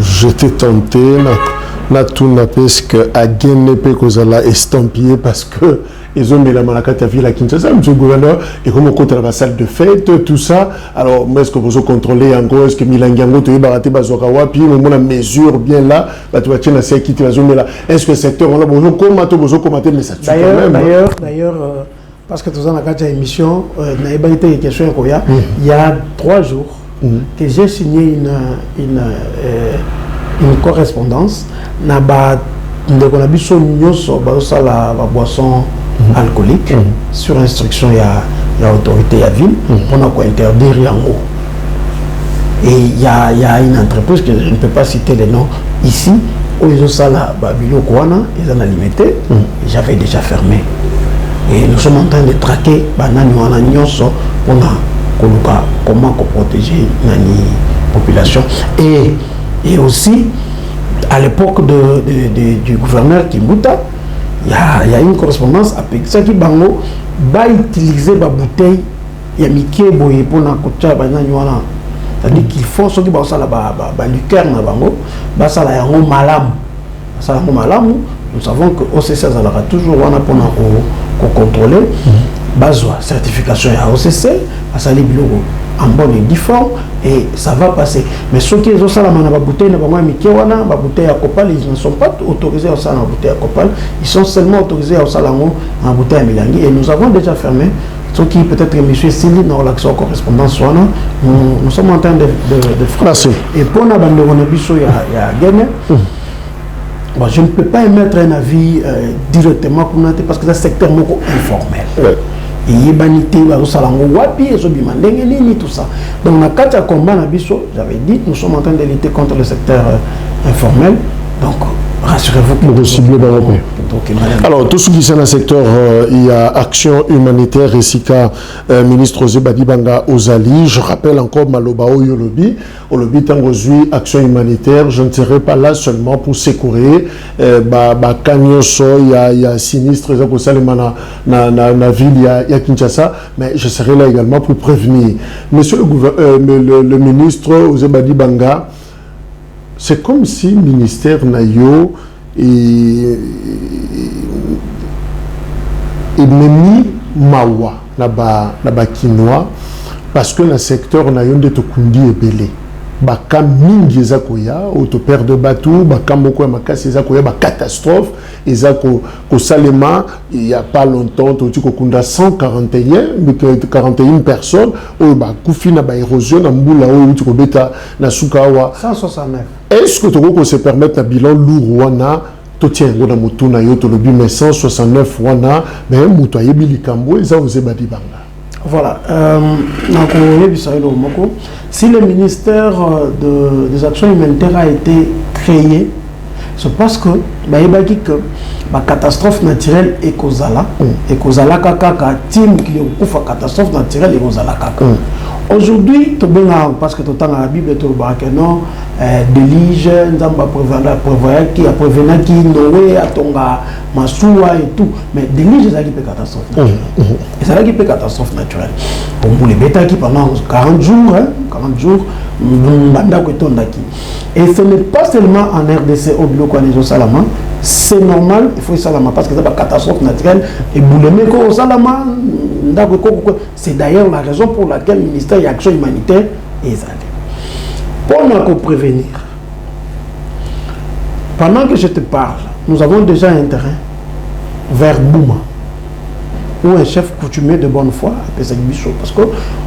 [SPEAKER 1] J'étais tenté na tout na pesque à Guénépe kozala estampillé parce que ils ont mis la malakata ville à Kinshasa, monsieur le gouverneur, et comme on compte la salle de fête, tout ça. Alors, est-ce que vous contrôlez encore, est-ce que Milangango, tu es baraté bazokawa, puis on a mesure bien là, tu vas tenir la sécurité, est-ce que le secteur, on a besoin de commenter, mais ça tue quand même.
[SPEAKER 2] D'ailleurs, parce que tout ça, dans la émission, il y a 3 jours que j'ai signé une correspondance na ba ndeko na biso nyonso bazosala ba boisson alcoolique sur instruction ya autorité ya ville pour interdire yango. Et il y a une entreprise que je ne peux pas citer les noms ici où ils ont ça là babilo kwana ils en a limité. J'avais déjà fermé. Et nous sommes en train de traquer banani wana nyonso pour comment protéger la population. Et aussi, à l'époque du gouverneur Kimbuta, il y a une correspondance avec ça qui bango va utiliser la bouteille ya miké boye pour na kocha banani wana. C'est-à-dire qu'il faut ce qui va ça la liqueur na bango, ba ça la yango malam. Ça la malam, nous savons que OCC ça aura toujours wana pour contrôler. Bazwa certification à OCC, à sali biloko en bonne et due forme et ça va passer. Mais ceux qui ont ça la bouteille na bango miké wana, ba bouteille à copal, ils ne sont pas autorisés à ça la bouteille à copal, ils sont seulement autorisés à ça en bouteille à milangi et nous avons déjà fermé. Ceux qui peut-être monsieur Sili dans l'action correspondance nous sommes en train de
[SPEAKER 1] frapper. Et
[SPEAKER 2] pour na bande on a biso ya gagné. Bon, je ne peux pas émettre un avis directement pour nous parce que c'est un secteur informel. Et il y a tout ça. Donc, on a 4 combats, j'avais dit, nous sommes en train de lutter contre le secteur informel. Donc, rassurez-vous
[SPEAKER 1] pour cibler dans alors tout ce qui est dans le secteur il y a action humanitaire et sika ministre José Badibanga Ozali. Je rappelle encore Maloba Oyolobi Tangozi action humanitaire. Je ne serai pas là seulement pour secourir Kanyoso, il y a sinistre na ville il y a Kinshasa, mais je serai là également pour prévenir. Monsieur le ministre José Badibanga, c'est comme si le ministère Nayo et memi mawa na ba kinois parce que le secteur na yonde to kundi ebele baka mingi eza koya auto perdre bateau baka moko ya makasi eza koya ba catastrophe eza ko salema il y a pas longtemps to tiko kunda 141 personnes o ba kufina ba érosion na mbula o tiko beta na sukawa
[SPEAKER 2] 169.
[SPEAKER 1] Est-ce que tu se permettre un bilan lourd wana to tient ngona mutuna yo to lobi mais 169 wana mais muto ayebili kambo eza José Badibanga.
[SPEAKER 2] Voilà, si le ministère des Actions humanitaires a été créé, c'est parce que la catastrophe naturelle est causale. Et causale kaka team qui est catastrophe naturelle est causale kaka. Aujourd'hui, parce que tout le temps dans la Bible, tout le non, délige, prévoyant qui a prévenu qui Noé, Atonga, Massoua et tout. Mais délige, c'est qui peut catastrophe naturelle. Et c'est là qui peut catastrophe naturelle. Pour les bêtas qui pendant 40 jours, et ce n'est pas seulement en RDC au Bilo Koalizo Salama, c'est normal, il faut Salama parce que c'est une catastrophe naturelle et Boulemeko Salama, c'est d'ailleurs la raison pour laquelle le ministère de l'Action humanitaire est allé. Pour nous prévenir, pendant que je te parle, nous avons déjà un terrain vers Bouma, où un chef coutumier de bonne foi, parce que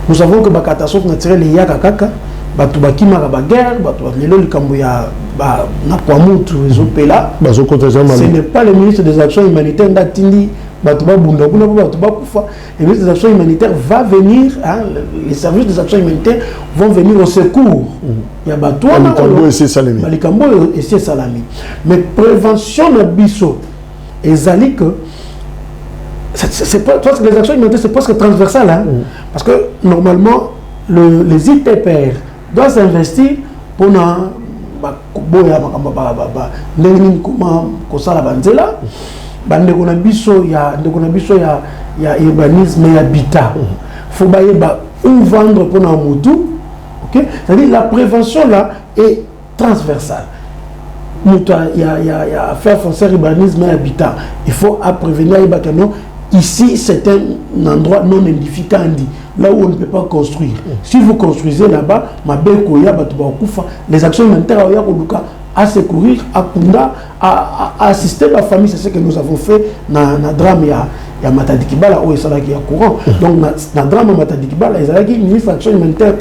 [SPEAKER 2] nous savons que la catastrophe naturelle est Yakaka. Ce n'est pas le ministre des Actions humanitaires d'Atindi, le ministre des Actions humanitaires va venir, les services des Actions humanitaires vont venir au secours. Il y a Batouana, et c'est Salami. Mais prévention de Bisso, et Zali que parce que les actions humanitaires c'est presque transversal, hein? Parce que normalement les ITPR doivent s'investir pour il y a urbanisme et habitat. Il faut où vendre pour un moto. C'est-à-dire la prévention là est transversale. Il y a affaire foncière, urbanisme et habitat. Il faut prévenir ici c'est un endroit non édifiant, là où on ne peut pas construire. Si vous construisez là-bas, les actions humanitaires à secourir, à Kunda, à assister la famille, c'est ce que nous avons fait dans le drame. Il y a Matadikibala où il y a courant. Donc dans le drame Matadikibala, le ministre de l'Action humanitaire,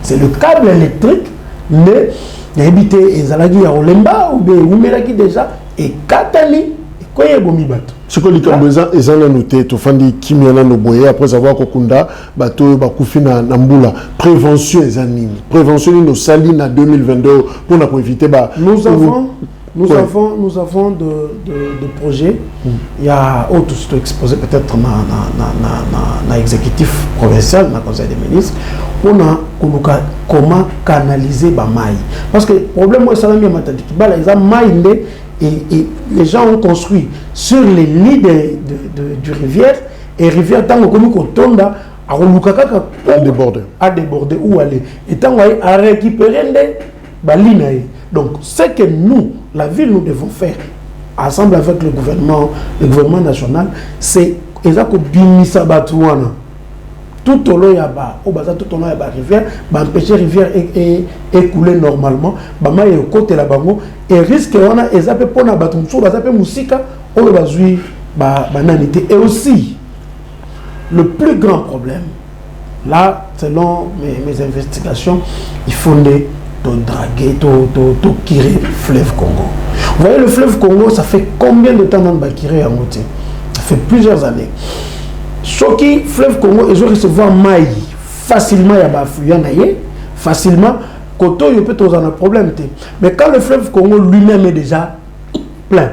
[SPEAKER 2] c'est le câble électrique, mais il y a habité Ezalagi à Olemba, ou Melaki déjà, et Katani, quoi y a Bomibato.
[SPEAKER 1] Ce que les Cambouézans ont noté, après avoir Kokunda, bateau Bakufina Nambula, prévention des animaux, prévention de nos salines en 2022 pour éviter.
[SPEAKER 2] Nous avons de projets. Il y a autre exposé peut-être dans l'exécutif provincial, dans le conseil des ministres, pour comment canaliser ma maille. Parce que le problème, c'est et les gens ont construit sur les lits du rivière, et rivière, tant qu'on tombe, à déborder où aller. Et tant à récupérer les lignes. Donc, ce que nous, la ville, nous devons faire, ensemble avec le gouvernement national, c'est tout au long de la rivière, empêcher la rivière écouler normalement, côté la bango, et risque et aussi, le plus grand problème, là, selon mes investigations, il faut draguer, kirer le fleuve Congo. Vous voyez, le fleuve Congo, ça fait combien de temps dans le kirer en côté? Ça fait plusieurs années. Ce qui fleuve Congo, ils ont recevoir maï facilement, il y a affluent facilement, quand il peut avoir un problème. Mais quand le fleuve Congo lui-même est déjà plein.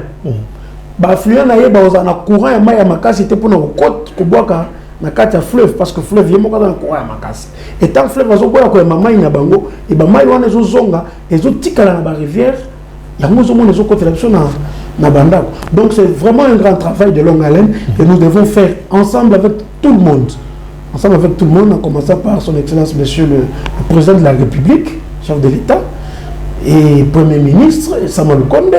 [SPEAKER 2] Affluent na ye ba na courant ya mai ya makasi était pour na côte ko boka na kati ya fleuve parce que fleuve yemo ka na courant ya makasi. Et tant fleuve azo boya ko mai na bango et ba mai wana zo zonga ezo tikala na ba rivière ya mo zo mo ezo côté na banda. Donc c'est vraiment un grand travail de longue haleine que nous devons faire ensemble avec tout le monde. Ensemble avec tout le monde, en commençant par son Excellence Monsieur le Président de la République, chef de l'État, et Premier ministre, Samuel Konde,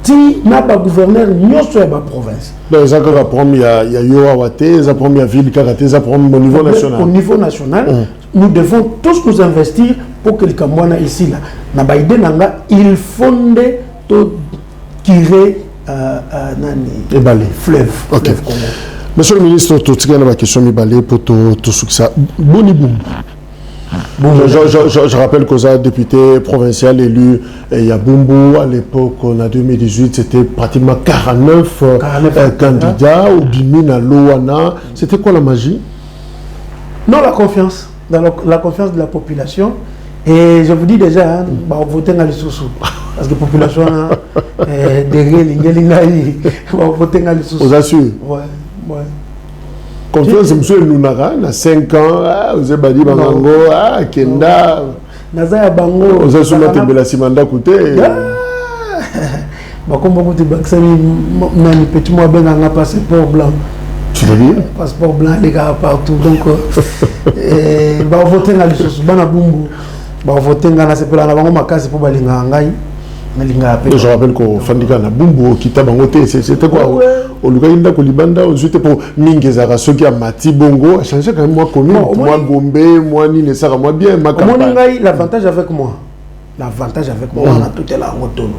[SPEAKER 2] qui n'a pas gouverneur ni sur la province.
[SPEAKER 1] Les accords il y a Yoawate, les accords il y a Ville Karaté, les accords au niveau national. Au
[SPEAKER 2] niveau national, nous devons tous nous investir pour que les Cambouana ici, là, na baïde nanga, il fonde tout tirer et balai fleuve.
[SPEAKER 1] Ok. Monsieur le ministre, tout ce qui est la question de balai pour tout ça. Boni Boum. Je rappelle qu'aux députés provinciaux élus, il y a Bumbu, à l'époque, en 2018, c'était pratiquement 49 candidats, au Bimina, Loana. C'était quoi la magie?
[SPEAKER 2] Non, la confiance. Dans la confiance de la population. Et je vous dis déjà, on vote dans les sous-sous. Parce que la population, on vote dans les sous-sous.
[SPEAKER 1] Vous assurez?
[SPEAKER 2] Ouais.
[SPEAKER 1] Confiance, monsieur Lunara, il a 5 ans, vous avez dit Bango, Kenda.
[SPEAKER 2] Nazaya Bango.
[SPEAKER 1] Vous avez soumis à Simanda Kouté.
[SPEAKER 2] Comme beaucoup de Baksani, même petit mois, ben, on a passeport blanc.
[SPEAKER 1] Tu veux dire?
[SPEAKER 2] Passeport blanc, les gars, partout. Donc, on vote dans les sous-sous, Banabumbu. On vote dans la CPLA, on a ma case pour Balinga Angaï.
[SPEAKER 1] Je rappelle qu'au Fandika na Bumbu qui t'a bangoté, c'était quoi? Au Lugaïnda Kolibanda, ensuite pour Mingezara, ceux qui a Mati Bongo, a changé quand même moi connu, moi Gombe, moi Nine Sara, moi bien, ma
[SPEAKER 2] campagne. L'avantage avec moi, on a tout est là en autono.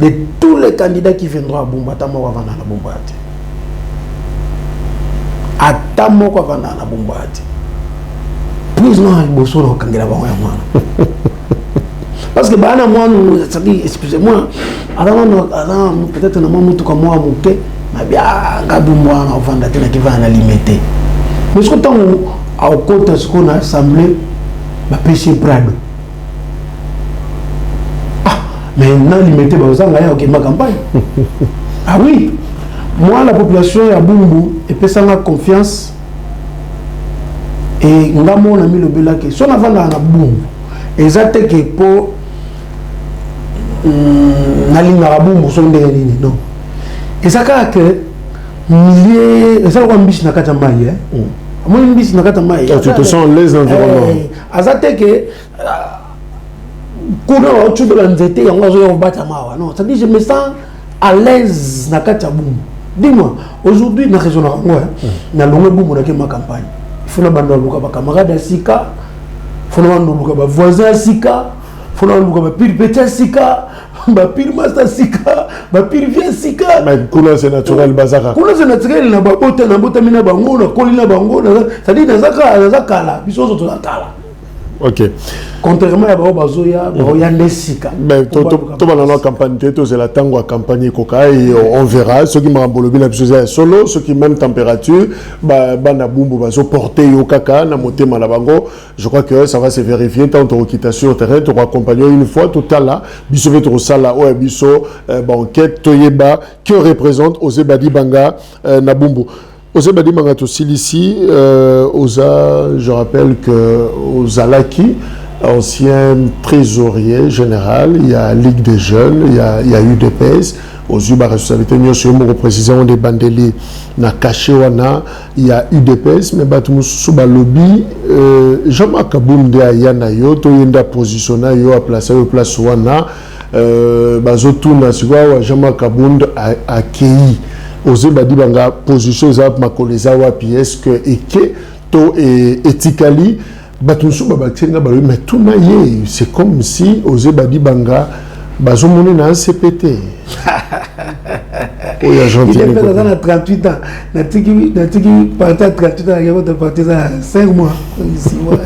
[SPEAKER 2] De tous les candidats qui viendront à Bumba, Tamo va vendre à Bumba. À Tamo va vendre à Bumba. Plus non, il bosse au Kangela Bamwa. Parce que bana moi ça dit excusez-moi alors peut-être na moi tout comme moi monter na bien gabu moi on vend la télé qui va en limiter mais ce que tant au côté ce qu'on a assemblé ba péché Prado mais non limité ba ça ngaya OK ma campagne ah oui moi la population ya Bumbu et peut ça confiance et ngamo na mi le bela que son avant na Bumbu exact que pour nalinga Bumbu son de non et ça que milliers et ça on biche na kata mai moi une biche na kata mai
[SPEAKER 1] tu te sens l'aise dans l'environnement
[SPEAKER 2] azate que kuna au-dessus de l'anxiété on va jouer au batama non ça dit je me sens à l'aise na kata Bumbu dis-moi aujourd'hui na raison na longue Bumbu na ma campagne il faut na bando luka ba camarade sika faut na bando luka ba voisin sika faut na luka ba pire petit sika ba pire master sika ba pire vieux sika
[SPEAKER 1] mais kuna c'est naturel bazaka
[SPEAKER 2] kuna c'est naturel na ba bote na bote mina bango na kolina bango ça dit na zakala biso zo to zakala.
[SPEAKER 1] Ok.
[SPEAKER 2] Contrairement à Bazoya, Bazoya Nessika.
[SPEAKER 1] Mais tout dans la campagne, c'est la tango à campagne coca et on verra ceux qui m'ont bolobé la chose solo, ceux qui même température, bana bumbu bazo porter au kaka na moté malabango. Je crois que ça va se vérifier tant on quitte sur terrain, tu accompagner une fois tout à l'heure, biso veto sala ou biso banquette toyeba que représente Ozebadi Banga na bumbu. Ozebadi Mangato Silici, je rappelle que Ozalaki, ancien trésorier général, il y a Ligue des Jeunes, il y a UDPS, aux Uba responsabilité, nous sommes précisément des bandeliers, na Kachewana, il y a UDPS, mais Batoumus Suba Lobby, Jean-Marc Kaboum de Ayana Yo, Toyenda positionna Yo à place Wana, Bazotuna Siwa, Jean-Marc Kaboum a Kei. Ozebadi Banga position za makoleza wa pièce que eke to etikali batunsu babatenga balo mais tout naie c'est comme si Ozebadi Banga bazomoni na CPT. Oh ya gentil.
[SPEAKER 2] Il est fait dans 38 ans. Na tiki parti à 38 ans, il est parti à 5 mois. 6 mois.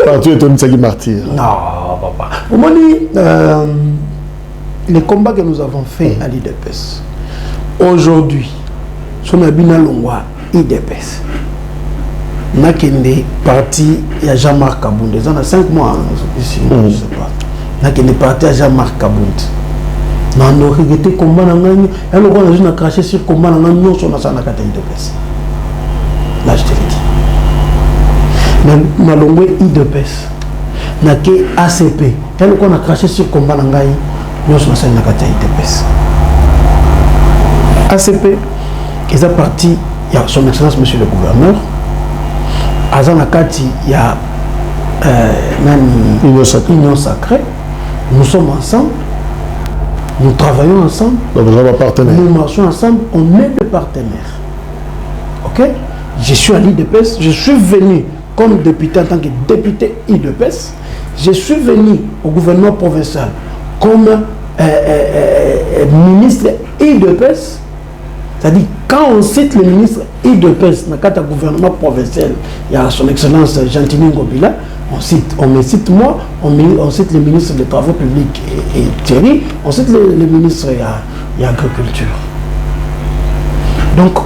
[SPEAKER 1] Parti est un sagi martyr.
[SPEAKER 2] Non, papa. Au moins les combats que nous avons faits à l'IDPS, aujourd'hui, son abina longwa IDPS, n'a qu'une partie, il y a Jean-Marc Kabound, il y a 5 mois, ici, je ne sais pas, n'a qu'une partie à Jean-Marc Kabound, Nando regretté combat na ngani, et le roi a craché sur combat na ngani, on a ça na kata IDPS. Là je te le dis. Na longwe IDPS, na ke ACP, et le roi a craché sur combat na ngani, on a ça na kata IDPS. ACP, ils ont parti, il y a son excellence monsieur le gouverneur, Azanakati, il y a Union Sacrée, nous sommes ensemble. Nous travaillons ensemble, nous marchons ensemble, on est des partenaires. Ok? Je suis à l'IDPS, je suis venu comme député en tant que député IDPS, je suis venu au gouvernement provincial comme ministre IDPS, c'est-à-dire quand on cite le ministre IDPS dans le gouvernement provincial, il y a son excellence Gentini Ngobila, on me cite moi, on cite le ministre des Travaux publics et Thierry, on cite le ministre et Agriculture. Donc,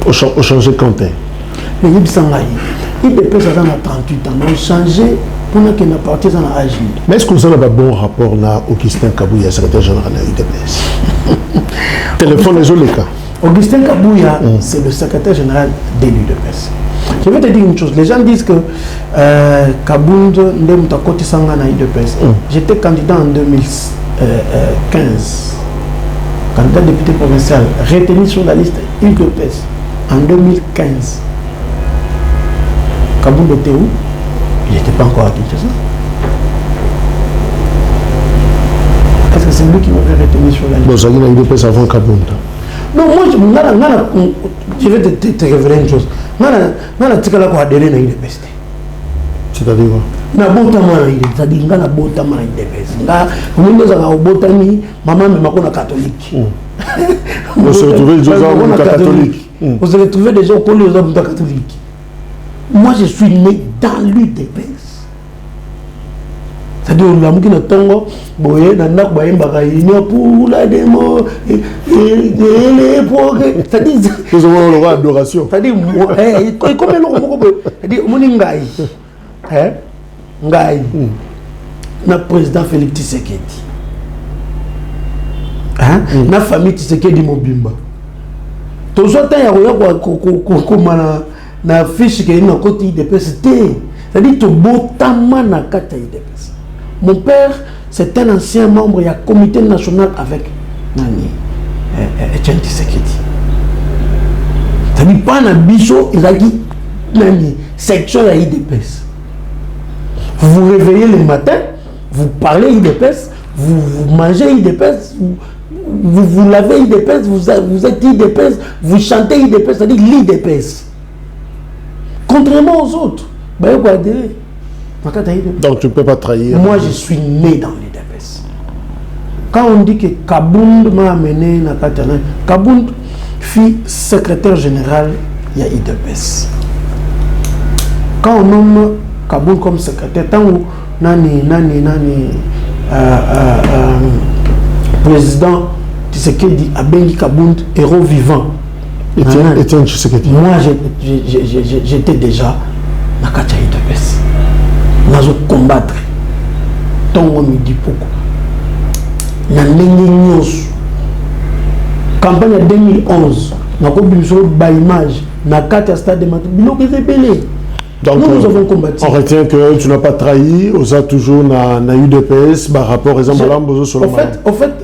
[SPEAKER 1] au changer de compte.
[SPEAKER 2] Mais il IDPS a 38 ans, on a changé pour qu'on ait parti dans l'âge.
[SPEAKER 1] Mais est-ce que vous avez un bon rapport là, Augustin Kabouya, secrétaire général de l'IDPS? Téléphone les autres cas.
[SPEAKER 2] Augustin Kabouya, c'est le secrétaire général de l'IDPS. Je vais te dire une chose, les gens disent que Kabound Ndemta Koti Sanga na IDPS. J'étais candidat en 2015, candidat député provincial, retenu sur la liste IDPS en 2015. Kabound était où? Il n'était pas encore à Kinshasa. Est-ce que c'est lui qui m'avait retenu sur la liste?
[SPEAKER 1] Bon, ça dit l'IDPS avant Kabound.
[SPEAKER 2] Non, moi, je vais te révéler une chose.
[SPEAKER 1] C'est-à-dire quoi?
[SPEAKER 2] Catholique.
[SPEAKER 1] On se retrouvait des gens catholiques.
[SPEAKER 2] On se retrouvait des gens catholiques. Moi, je suis né dans l'UDPS. C'est-à-dire que je suis tongo, boye na nak boye mbaka union pour la démo et c'est-à-dire
[SPEAKER 1] nous avons le droit d'adoration.
[SPEAKER 2] C'est-à-dire comme c'est-à-dire moni ngai ngai na président Félix Tshisekedi na famille Tshisekedi Mobimba to sota ya ko na fiche que na côté IDPS, c'est-à-dire to botama na kata IDPS. Mon père, c'est un ancien membre, il y a comité national avec Nani, Etienne Tshisekedi. C'est-à-dire, pas un bichot, il a dit Nani, section de l'IDPS. Vous vous réveillez le matin, vous parlez IDPS, vous mangez IDPS, vous lavez IDPS, vous êtes IDPS, vous chantez IDPS, c'est-à-dire l'IDPS. Contrairement aux autres, bah, il faut adhérer.
[SPEAKER 1] Donc tu ne peux pas trahir.
[SPEAKER 2] Moi je suis né dans l'IDPS. Quand on dit que Kabound m'a amené dans Katana, Kabound fut secrétaire général, il y a IDPS. Quand on nomme Kabound comme secrétaire, tant où président Tshisekedi a béni Kabound, héros vivant.
[SPEAKER 1] Etienne Tshisekedi.
[SPEAKER 2] Moi j'étais déjà dans Katana IDPS. Nous combattre Tongo Midi Poko. Na campagne 2011, na image, na 4 stade de donc nous avons combattu.
[SPEAKER 1] On retient que tu n'as pas trahi, on a toujours na UDPS par rapport aux Ambalambo sur le
[SPEAKER 2] En fait,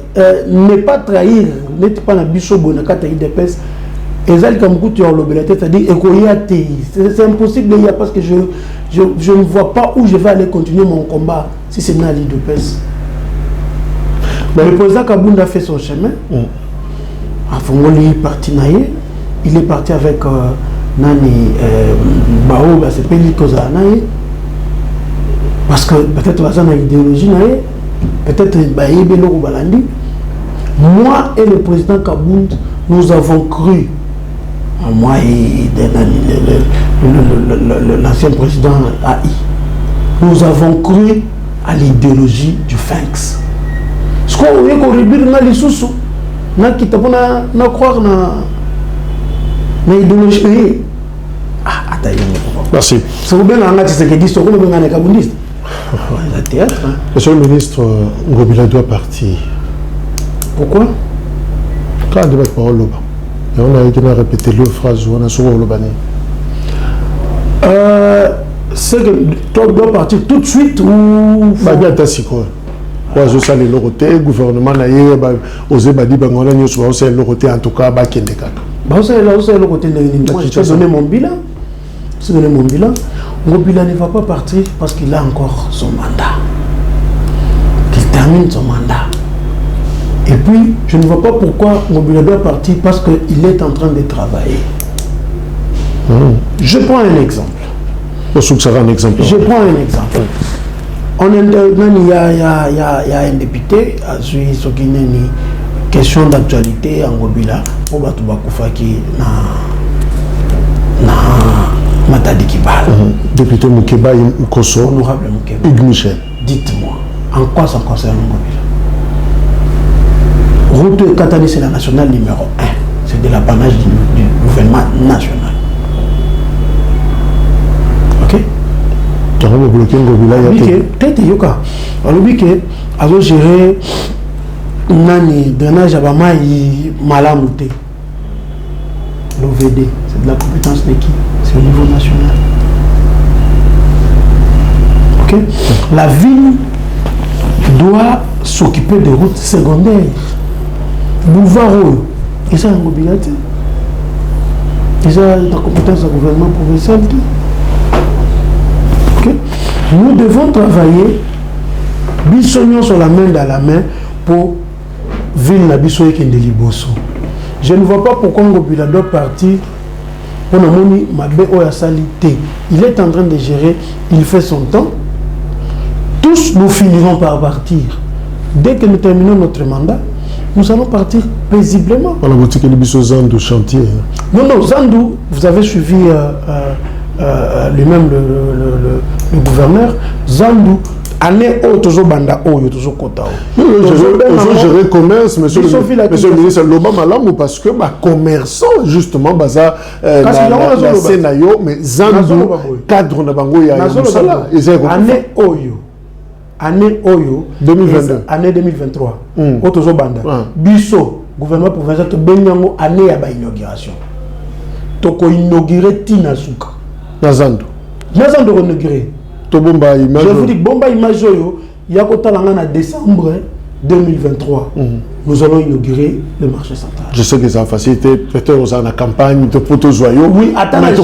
[SPEAKER 2] ne pas trahir, n'être pas na bisobo na 4 UDPS. C'est-à-dire c'est impossible parce que je ne vois pas où je vais aller continuer mon combat si c'est dans l'IDPS. Le président Kabound a fait son chemin. Il est parti avec Nani Bao, c'est Pelikoza. Parce que peut-être qu'il y a une idéologie, peut-être moi et le président Kabound, nous avons cru. Moi et l'ancien président AI, nous avons cru à l'idéologie du FANX. Ce qu'on veut qu'on réduire dans les sous-sous, nous ne croire dans l'idéologie. Ah, attends,
[SPEAKER 1] merci.
[SPEAKER 2] C'est bien ce que dit, c'est bien un kaboundiste.
[SPEAKER 1] Monsieur le ministre, Ngobila doit partir.
[SPEAKER 2] Pourquoi?
[SPEAKER 1] Quand on débat parole là-bas, et on a répété le phrase, on a souvent le banni.
[SPEAKER 2] C'est que toi dois partir tout de suite ou...
[SPEAKER 1] Bah bien t'as si quoi. Moi je salue le côté gouvernement na yé bah osé bah dit bah on a nié souvent c'est le côté en tout cas bah qui est décalé.
[SPEAKER 2] Bah c'est là aussi le côté négatif. Moi je t'ai donné mon bilan. Je t'ai donné mon bilan. Mon bilan ne va pas partir parce qu'il a encore son mandat. Qu'il termine son mandat. Et puis, je ne vois pas pourquoi Ngobila doit partir parce qu'il est en train de travailler. Je prends un exemple.
[SPEAKER 1] Ça un exemple.
[SPEAKER 2] Je prends un exemple. Il y a un député, à suivre ce qui est une question d'actualité en Ngobila, pour Batoubakufa qui na Matadi Kibala.
[SPEAKER 1] Député Moukeba Koso.
[SPEAKER 2] Honorable Moukeba.
[SPEAKER 1] Hugues Michel.
[SPEAKER 2] Dites-moi, en quoi ça concerne Ngobila? Route Katani, c'est la nationale numéro 1. C'est de l'apanage du gouvernement national. Ok?
[SPEAKER 1] Tu as bloqué Ngobila.
[SPEAKER 2] Peut-être Yoka. Alors, a géré nani drainage abama malamouté. L'OVD, c'est de la compétence de qui? C'est au niveau national. Ok? La ville doit s'occuper des routes secondaires. Boulevard Royo, et ça, Ngobila, et ça, la compétence du gouvernement provincial. Okay. Nous devons travailler, bisognon sur la main dans la main, pour ville Nabiso et Kendeli Bosso. Je ne vois pas pourquoi Ngobila doit partir pour nous moni Mabé Oyasalité. Il est en train de gérer, il fait son temps. Tous nous finirons par partir. Dès que nous terminons notre mandat, nous allons partir paisiblement.
[SPEAKER 1] On a voté que les Zandou chantier.
[SPEAKER 2] Non, Zandou, vous avez suivi lui-même le gouverneur. Zandou, année haute, toujours banda haut, toujours kota haut.
[SPEAKER 1] Je gérer commerce, monsieur le ministre Lobama Lamou, parce que ma commerçant, justement, baza la Sénayo, mais Zandou, cadre de Bango, il y a
[SPEAKER 2] année Oyo. Année Oyo
[SPEAKER 1] 2022.
[SPEAKER 2] Année 2023. Otozo Banda. Bisso, gouvernement provincial, Benyango, année à l'inauguration. Toko inauguré Tina Souka.
[SPEAKER 1] Nazando.
[SPEAKER 2] Nazando inauguré.
[SPEAKER 1] Je
[SPEAKER 2] vous dis, Bomba Imajoyo, il y a en décembre 2023. Nous allons inaugurer le marché central.
[SPEAKER 1] Je sais que ça a facilité, peut-être aux la campagne de Poto Joyaux.
[SPEAKER 2] Oui, attendez,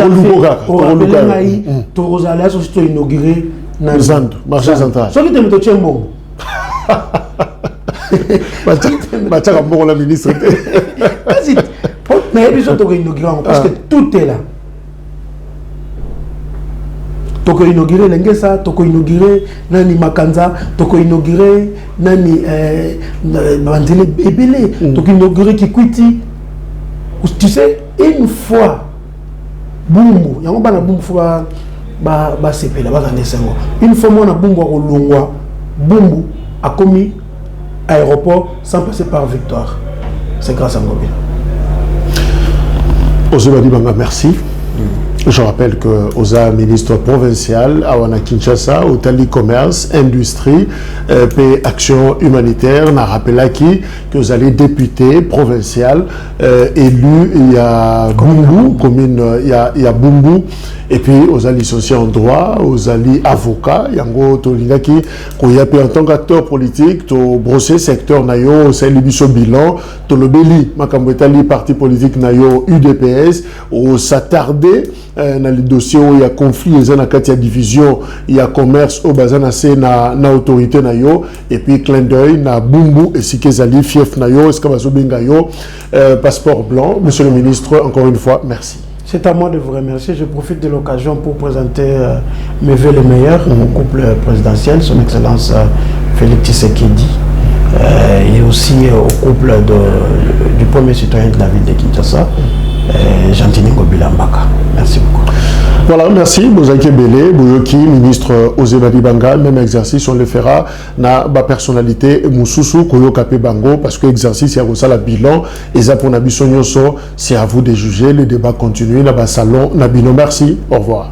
[SPEAKER 2] Torozalea, surtout inauguré.
[SPEAKER 1] Zando, marché central.
[SPEAKER 2] Ce qui te met bon.
[SPEAKER 1] Mathieu bon la ministre.
[SPEAKER 2] Vas-y, parce que tout est là. Toko inauguré l'Engesa, Toko inauguré Nani Makanza, Toko inauguré Nani Bandele Ebele, Toko inauguré Kikwiti. Tu sais, une fois, Bumbu, il y a un Bumbu une fois, on a Bumbu a commis aéroport sans passer par Victoire. C'est grâce à Ngobila.
[SPEAKER 1] Ozebadi Banga, merci. Je rappelle que Oza, ministre provincial, Awana Kinshasa, au Tali Commerce, Industrie, Paix, Action Humanitaire, n'a rappelé que vous allez député provincial, élu, il y a Bumbu, commune, il y a Bumbu, et puis aux licenciés en droit, aux avocats, yango tolingaki koyapi en tant qu'acteur politique, to brosser secteur nayo, c'est libiso bilan, to lobeli makambo etali parti politique nayo UDPS, au s'attarder dans les dossiers où il y a conflit, il y a division, il y a commerce au bazan assez na autorité nayo, et puis clin d'œil na Bumbu et si kezali fief nayo, eskabazo bengayo, passeport blanc. Monsieur le ministre, encore une fois, merci.
[SPEAKER 2] C'est à moi de vous remercier. Je profite de l'occasion pour présenter mes vœux les meilleurs au couple présidentiel, son Excellence Félix Tshisekedi, et aussi au couple du premier citoyen de la ville de Kinshasa, Jantini Ngobila Mbaka. Merci beaucoup.
[SPEAKER 1] Voilà, merci. Bozaki Bele, Boyoki, ministre Ozebadi Banga, même exercice, on le fera na ba personnalité Moussousou, Koyo Kapé Bango, parce que l'exercice, il y a ça la bilan, et ça pour Nabisonyoso, c'est à vous de juger, le débat continue, na ba salon, Nabino, merci, au revoir.